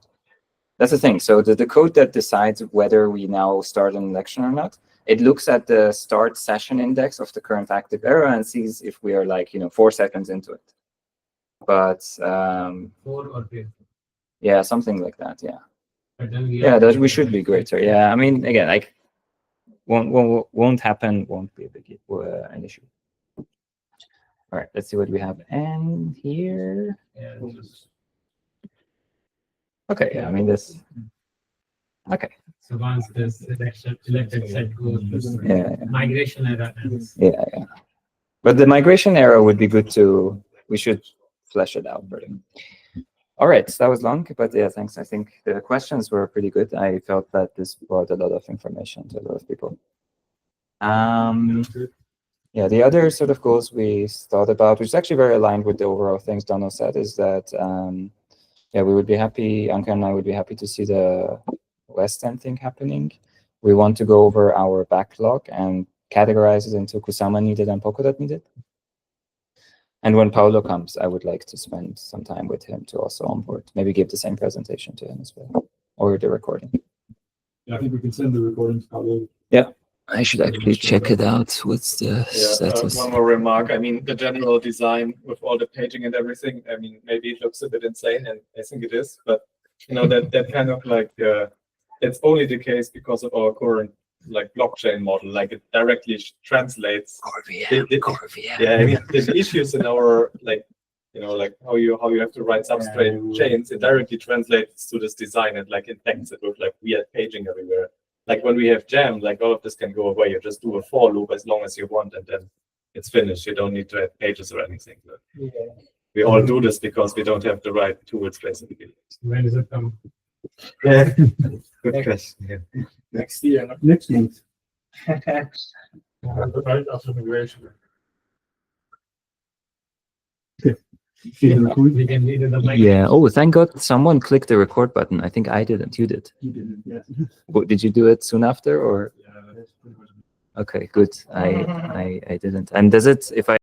that's the thing. So the code that decides whether we now start an election or not, it looks at the start session index of the current active era and sees if we are like, 4 seconds into it. But 4 or 3. Yeah, something like that. Yeah. But then that we should be greater. Yeah, I mean, again, like won't happen, won't be a big an issue. All right, let's see what we have in here. Yeah, okay, yeah, I mean this. Okay. So once this elected set goes, migration era ends. Yeah. But the migration era would be good to. We should flesh it out further. All right, so that was long, but yeah, thanks. I think the questions were pretty good. I felt that this brought a lot of information to a lot of people. Yeah, the other sort of goals we thought about, which is actually very aligned with the overall things Donald said, is that we would be happy, Anka and I would be happy to see the West End thing happening. We want to go over our backlog and categorize it into Kusama needed and Polkadot needed. And when Paolo comes, I would like to spend some time with him to also onboard. Maybe give the same presentation to him as well, or the recording. Yeah, I think we can send the recording to Paolo. Yeah, I should actually check it out. What's the status? One more remark. I mean, the general design with all the paging and everything, I mean, maybe it looks a bit insane, and I think it is, but that kind of like, it's only the case because of our current like blockchain model, like it directly translates Yeah, I mean the issues in our like how you have to write substrate chains, it directly translates to this design and like impacts it with like weird paging everywhere. Like when we have jam, like all of this can go away. You just do a for loop as long as you want, and then it's finished. You don't need to add pages or anything. But we all do this because we don't have the right tools basically. When does it come? Yeah, good question. Yeah. Next year. Next month. Right after migration. We can lead in the mic. Yeah. Oh, thank God someone clicked the record button. I think I didn't. You did. You didn't, yeah. Did you do it soon after, or? Yeah, that's pretty much. Okay, good. I didn't. And does it, if I